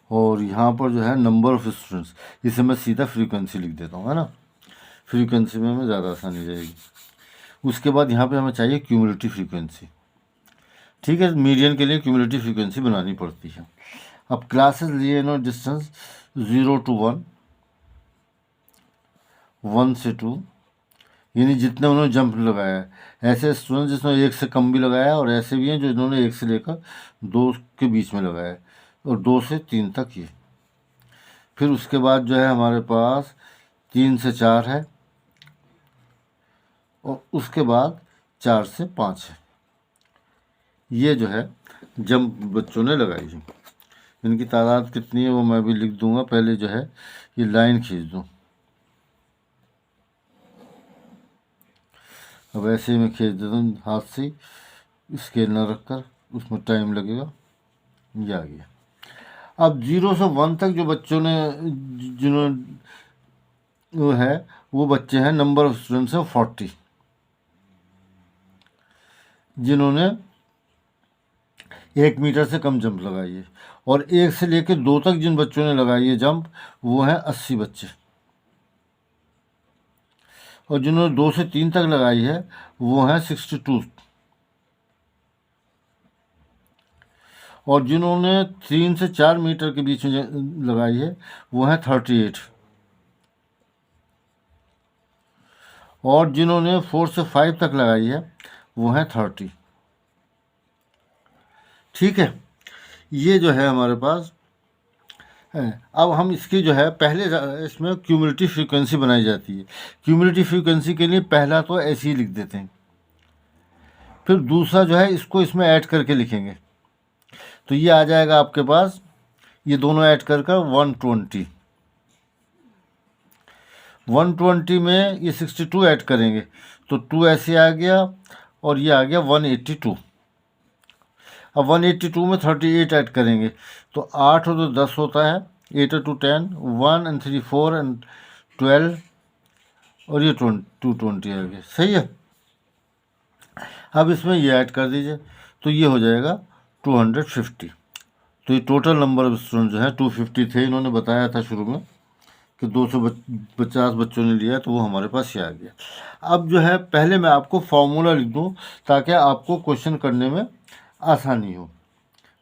और यहाँ पर जो है नंबर ऑफ स्टूडेंट्स, इसे मैं सीधा फ्रीक्वेंसी लिख देता हूँ, है ना, फ्रीक्वेंसी में हमें ज़्यादा आसानी रहेगी। उसके बाद यहाँ पे हमें चाहिए क्यूमुलेटिव फ्रीक्वेंसी। ठीक है, मीडियन के लिए क्यूमुलेटिव फ्रीक्वेंसी बनानी पड़ती है। अब क्लासेस लिए नो डिस्टेंस 0 to 1, 1 से 2, यानी जितने उन्होंने जंप लगाया है। ऐसे स्टूडेंट जिसने 1 से कम भी लगाया और ऐसे भी हैं जो इन्होंने 1 से लेकर 2 के बीच में लगाया है, और 2 से 3 तक ये। फिर उसके बाद जो है हमारे पास 3 से 4 है, और उसके बाद 4 से 5 है। ये जो है जंप बच्चों ने लगाई है। इनकी तादाद कितनी है वो मैं भी लिख दूंगा। पहले जो है ये लाइन खींच दूँ। अब ऐसे ही मैं खींच देता हूँ हाथ से, स्केल न रख कर, उसमें टाइम लगेगा। ये आ गया। अब 0 से 1 तक जो बच्चों ने जिन्होंने वो है वो बच्चे हैं, नंबर ऑफ स्टूडेंट्स है 40, जिन्होंने 1 मीटर से कम जंप लगाई है। और 1 से लेकर 2 तक जिन बच्चों ने लगाई है जंप, वो हैं 80 बच्चे। और जिन्होंने 2 से 3 तक लगाई है वो हैं 62। और जिन्होंने 3 से 4 मीटर के बीच में लगाई है वो हैं 38। और जिन्होंने 4 से 5 तक लगाई है वो हैं 30। ठीक है, ये जो है हमारे पास है। अब हम इसकी जो है पहले इसमें क्यूमुलेटिव फ्रीक्वेंसी बनाई जाती है। क्यूमुलेटिव फ्रीक्वेंसी के लिए पहला तो ऐसे ही लिख देते हैं, फिर दूसरा जो है इसको इसमें ऐड करके लिखेंगे, तो ये आ जाएगा आपके पास, ये दोनों ऐड कर 120। 120 में ये 62 ऐड करेंगे तो 2 ऐसे आ गया, और ये आ गया 182। अब 182 में 38 ऐड करेंगे तो 8 और 2 10 होता है, 8 और 2 10, 1 and 3 4 and 12, और ये 220 आ गया। सही है। अब इसमें ये ऐड कर दीजिए तो ये हो जाएगा 250। तो ये टोटल नंबर ऑफ स्टूडेंट जो है 250 थे। इन्होंने बताया था शुरू में कि 250 बच्चों ने लिया, तो वो हमारे पास ये आ गया। अब जो है पहले मैं आपको फॉर्मूला लिख दूं ताकि आपको क्वेश्चन करने में आसानी हो।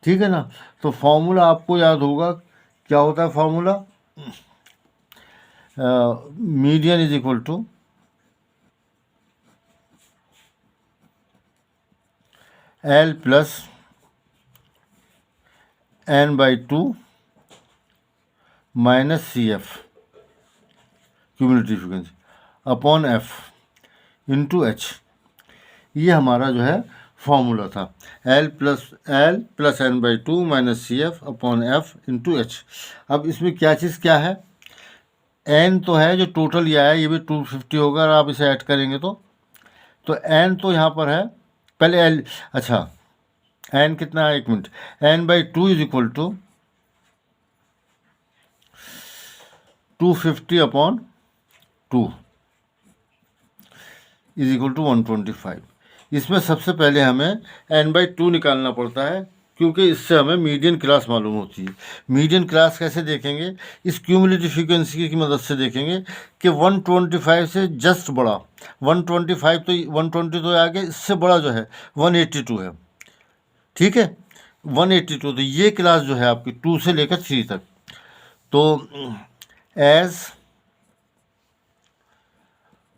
ठीक है ना, तो फॉर्मूला आपको याद होगा, क्या होता है formula? Median is equal to L plus n/2 minus CF cumulative frequency upon F into H। ये हमारा जो है फॉर्मूला था, L plus n/2 minus CF upon F into H। अब इसमें क्या चीज़ क्या है? n तो है जो टोटल ये आया, ये भी 250 होगा। और आप इसे ऐड करेंगे तो n तो यहाँ पर है, पहले L, अच्छा n कितना है, 1 minute, n/2 is equal to 250 upon 2 is equal to 125। इसमें सबसे पहले हमें n/2 निकालना पड़ता है, क्योंकि इससे हमें मीडियन क्लास मालूम होती है। मीडियन क्लास कैसे देखेंगे? इस क्यूमुलेटिव फ्रीक्वेंसी की मदद से देखेंगे कि 125 से जस्ट बड़ा 125, तो 120 तो आगे, इससे बड़ा जो है 182 है। ठीक है, 182, तो ये क्लास जो है आपकी 2 से लेकर 3 तक। तो एज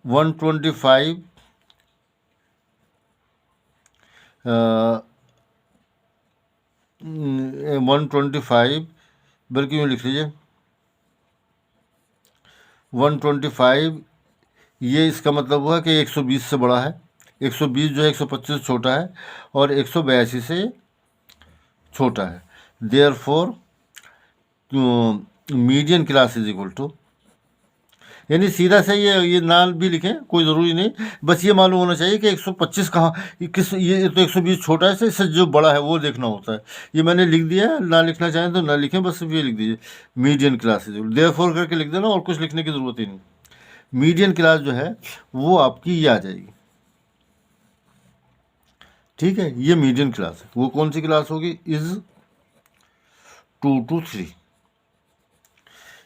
125 125, बल्कि यूँ लिख लीजिए 125, ये इसका मतलब हुआ कि 120 से बड़ा है, 120 जो है 125 से छोटा है, और 182 से छोटा है। Therefore median class is equal to, यानी सीधा से ये ना भी लिखें कोई ज़रूरी नहीं, बस ये मालूम होना चाहिए कि 125 कहाँ, किस, ये तो 120 छोटा है, इससे जो बड़ा है वो देखना होता है। ये मैंने लिख दिया है, ना लिखना चाहें तो ना लिखें, बस सिर्फ ये लिख दीजिए मीडियन क्लास इज देयरफॉर करके लिख देना, और कुछ लिखने की ज़रूरत ही नहीं। मीडियन क्लास जो है वो आपकी ये आ जाएगी, ठीक है। ये मीडियन क्लास है, वो कौन सी क्लास होगी, इज 2 to 3,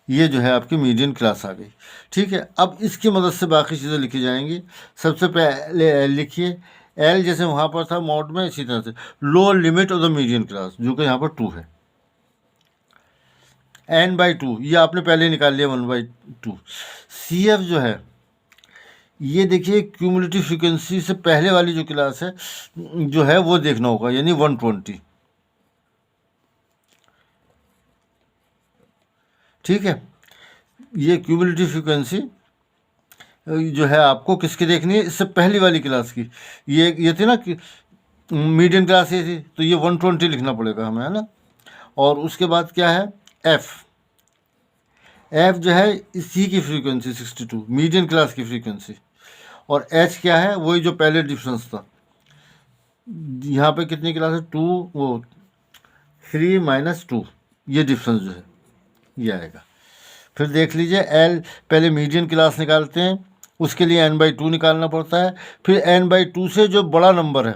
ये जो है आपकी मीडियन क्लास आ गई, ठीक है। अब इसकी मदद से बाकी चीज़ें लिखी जाएंगी। सबसे पहले एल लिखिए, एल जैसे वहाँ पर था मॉड में, इसी तरह से lower limit of the median class, जो कि यहाँ पर 2 है। n/2 ये आपने पहले निकाल लिया, 1/2। सी एफ जो है, ये देखिए क्यूमुलेटिव फ्रीक्वेंसी से पहले वाली जो क्लास है जो है वो देखना होगा, यानी 120, ठीक है। ये क्यूमुलेटिव फ्रीक्वेंसी जो है आपको किसकी देखनी है, इससे पहली वाली क्लास की। ये थी ना कि मीडियन क्लास ये थी, तो ये 120 लिखना पड़ेगा हमें, है ना। और उसके बाद क्या है, एफ जो है इसी की फ्रीक्वेंसी 62, मीडियन क्लास की फ्रीक्वेंसी। और एच क्या है, वही जो पहले डिफरेंस था, यहाँ पे कितनी क्लास है, 2, वो 3 - 2, ये डिफरेंस जो है ये आएगा। फिर देख लीजिए एल, पहले मीडियन क्लास निकालते हैं, उसके लिए n/2 निकालना पड़ता है। फिर n/2 से जो बड़ा नंबर है,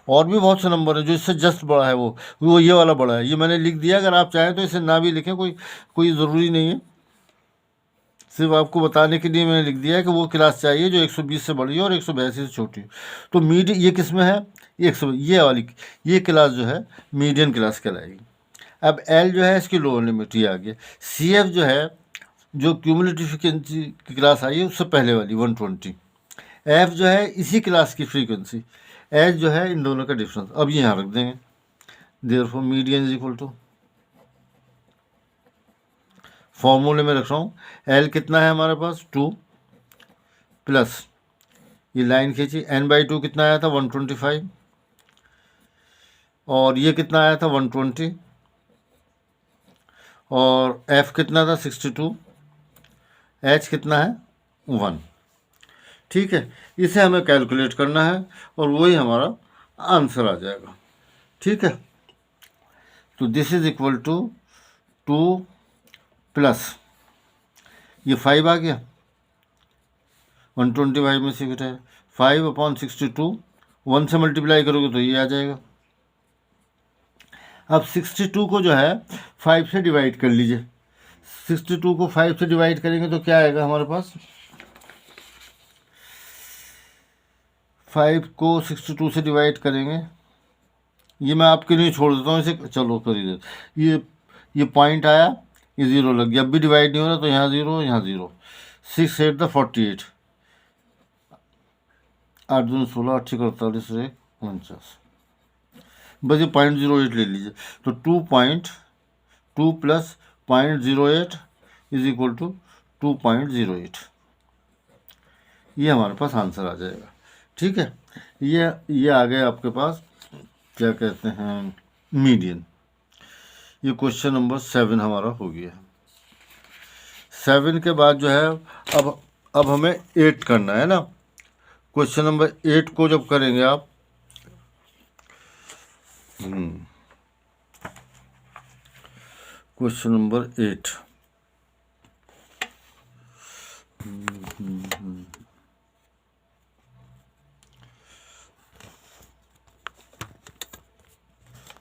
और भी बहुत से नंबर है जो इससे जस्ट बड़ा है, वो ये वाला बड़ा है, ये मैंने लिख दिया। अगर आप चाहें तो इसे ना भी लिखें, कोई ज़रूरी नहीं है, सिर्फ आपको बताने के लिए मैंने लिख दिया है कि वो क्लास चाहिए जो 120 से बड़ी हो और 182 से छोटी हो। तो मीडियन ये किस में है, 100, ये वाली ये क्लास जो है मीडियन क्लास कहलाएगी। अब एल जो है इसकी लोअर लिमिट ये आ गया। सी एफ जो है जो क्यूमुलेटिव फ्रीक्वेंसी की क्लास आई है उससे पहले वाली 120। एफ जो है इसी क्लास की फ्रीक्वेंसी। एच जो है इन दोनों का डिफरेंस। अब ये यहाँ रख देंगे, therefore median is equal to, फॉर्मूले में रख रहा हूँ, एल कितना है हमारे पास 2 प्लस, ये लाइन खींची, n/2 कितना आया था 125, और ये कितना आया था 120, और f कितना था 62, h कितना है 1, ठीक है। इसे हमें कैलकुलेट करना है और वही हमारा आंसर आ जाएगा, ठीक है। तो this is equal to 2 plus ये 5 आ गया, 125 में से घटाया 5/62, 1 से मल्टीप्लाई करोगे तो ये आ जाएगा। अब 62 को जो है 5 से डिवाइड कर लीजिए। 62 को 5 से डिवाइड करेंगे तो क्या आएगा हमारे पास, 5 को 62 से डिवाइड करेंगे, ये मैं आपके लिए छोड़ देता हूँ इसे, चलो कर ही दे। ये पॉइंट आया, ये 0 लग गया, अब भी डिवाइड नहीं हो रहा तो यहाँ 0 यहाँ 0, 6 8 48, 8 दूनी 16, 8 48, 49, बस ये 0.08 ले लीजिए। तो 2.2 प्लस 0.08 इज इक्वल टू 2.08, ये हमारे पास आंसर आ जाएगा, ठीक है। ये आ गया आपके पास क्या कहते हैं मीडियन। ये क्वेश्चन नंबर 7 हमारा हो गया। 7 के बाद जो है अब हमें 8 करना है ना। क्वेश्चन नंबर 8 को जब करेंगे आप, क्वेश्चन नंबर 8,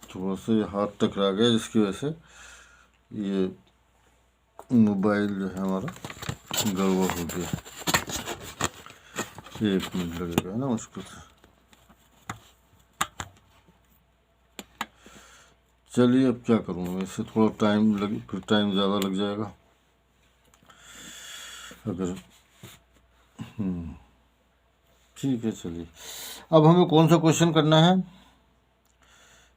थोड़ा सा हाथ टकरा गया जिसकी वजह से ये मोबाइल जो है हमारा गड़बड़ हो गया। 1 मिनट लगेगा ना मुश्किल से। चलिए अब क्या करूँ, इससे थोड़ा टाइम लगे, फिर टाइम ज़्यादा लग जाएगा अगर, ठीक है। चलिए अब हमें कौन सा क्वेश्चन करना है,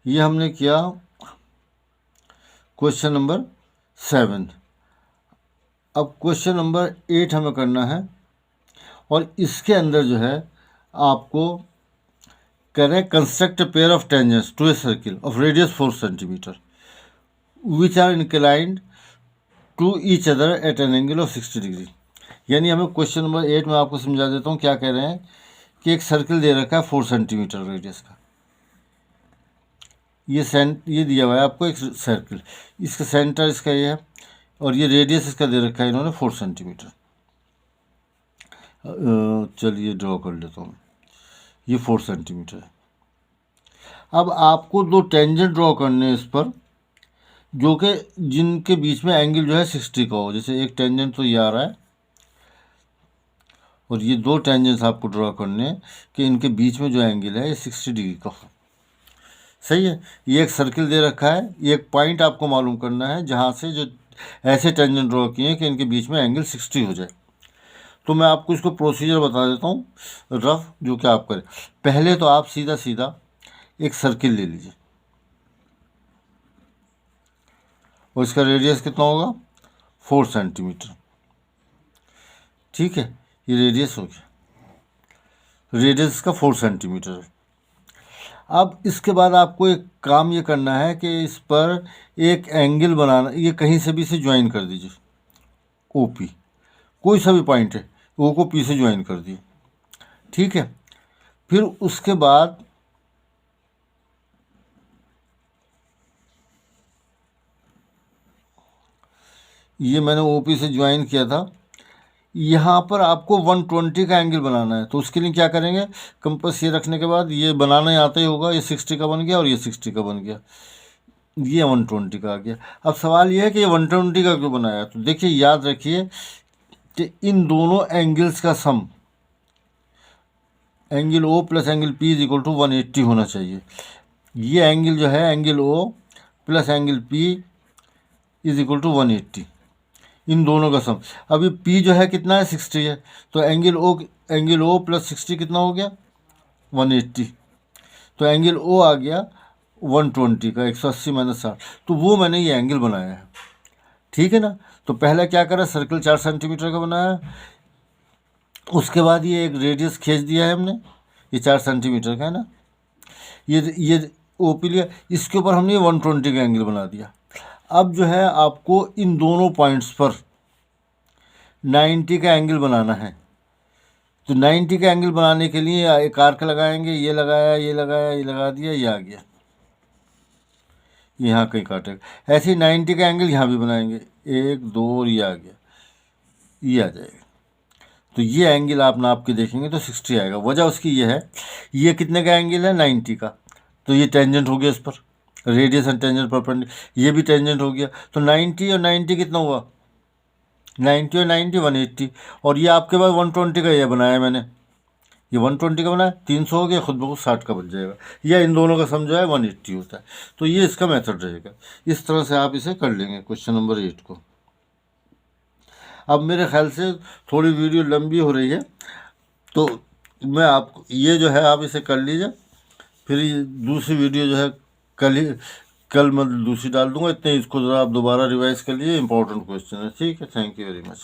ये हमने किया क्वेश्चन नंबर 7। अब क्वेश्चन नंबर 8 हमें करना है, और इसके अंदर जो है आपको कह रहे हैं construct a pair of tangents to a circle of radius 4 centimetre which are inclined to each other at an angle of 60 degree. यानी हमें क्वेश्चन नंबर 8 में आपको समझा देता हूँ क्या कह रहे हैं कि एक सर्किल दे रखा है 4 सेंटीमीटर रेडियस का। ये दिया हुआ है आपको एक सर्किल, इसका सेंटर इसका ये है और ये रेडियस इसका दे रखा है इन्होंने 4 सेंटीमीटर। चलिए ड्रॉ कर लेता हूँ, ये 4 सेंटीमीटर है। अब आपको दो टेंजेंट ड्रॉ करने हैं इस पर, जो कि जिनके बीच में एंगल जो है 60 का हो। जैसे एक टेंजेंट तो ये आ रहा है और ये दो टेंजेंट्स आपको ड्रॉ करने हैं कि इनके बीच में जो एंगल है ये 60 डिग्री का हो। सही है। ये एक सर्किल दे रखा है, ये एक पॉइंट आपको मालूम करना है जहाँ से जो ऐसे टेंजेंट ड्रॉ किए हैं कि इनके बीच में एंगल 60 हो जाए। तो मैं आपको इसको प्रोसीजर बता देता हूँ रफ, जो कि आप करें। पहले तो आप सीधा सीधा एक सर्किल ले लीजिए और इसका रेडियस कितना होगा 4 सेंटीमीटर। ठीक है, ये रेडियस हो गया, रेडियस इसका 4 सेंटीमीटर है। अब इसके बाद आपको एक काम ये करना है कि इस पर एक एंगल बनाना, ये कहीं से भी से ज्वाइन कर दीजिए। OP कोई सा भी पॉइंट है, O को P से ज्वाइन कर दिए। ठीक है, फिर उसके बाद ये मैंने OP से ज्वाइन किया था। यहाँ पर आपको 120 का एंगल बनाना है, तो उसके लिए क्या करेंगे, कंपास ये रखने के बाद ये बनाना ही आता ही होगा। ये 60 का बन गया और ये 60 का बन गया, ये 120 का आ गया। अब सवाल ये है कि ये 120 का क्यों बनाया। तो देखिए याद रखिए कि इन दोनों एंगल्स का sum, angle O plus angle P is equal to 180 होना चाहिए। ये एंगल जो है angle O plus angle P is equal to 180, इन दोनों का सम। अभी P जो है कितना है 60 है, तो एंगल O प्लस 60 कितना हो गया 180। तो एंगल O आ गया 120 का, 180 माइनस 60, तो वो मैंने ये एंगल बनाया है। ठीक है ना। तो पहला क्या करा, सर्कल 4 सेंटीमीटर का बनाया, उसके बाद ये एक रेडियस खींच दिया है हमने, ये 4 सेंटीमीटर का है ना। ये OP लिया, इसके ऊपर हमने 120 का एंगल बना दिया। अब जो है आपको इन दोनों पॉइंट्स पर 90 का एंगल बनाना है। तो 90 का एंगल बनाने के लिए एक आर्क लगाएंगे, ये लगाया, ये लगाया, ये लगा दिया, ये आ गया, यहाँ कहीं काटेगा। ऐसे ही 90 का एंगल यहाँ भी बनाएंगे, 1 2 और ये आ गया, ये आ जाएगा। तो ये एंगल आप नाप के देखेंगे तो 60 आएगा। वजह उसकी ये है, ये कितने का एंगल है 90 का, तो ये टेंजेंट हो गया इस पर, रेडियस एंड टेंजेंट परपेंडिकुलर, ये भी टेंजेंट हो गया। तो 90 और 90 कितना हुआ, 90 और 90 180, और ये आपके पास 120 का ये बनाया मैंने, ये 120 का बनाया, 300 हो गया, खुद ब खुद 60 का बन जाएगा, या इन दोनों का सम जो है 180 होता है। तो ये इसका मेथड रहेगा। इस तरह से आप इसे कर लेंगे क्वेश्चन नंबर 8 को। अब मेरे ख्याल से थोड़ी वीडियो लंबी हो रही है, तो मैं आपको ये जो है आप इसे कर लीजिए, फिर ये दूसरी वीडियो जो है कल मैं दूसरी डाल दूंगा। इतने इसको ज़रा आप दोबारा रिवाइज कर लीजिए, इंपॉर्टेंट क्वेश्चन है। ठीक है, थैंक यू वेरी मच।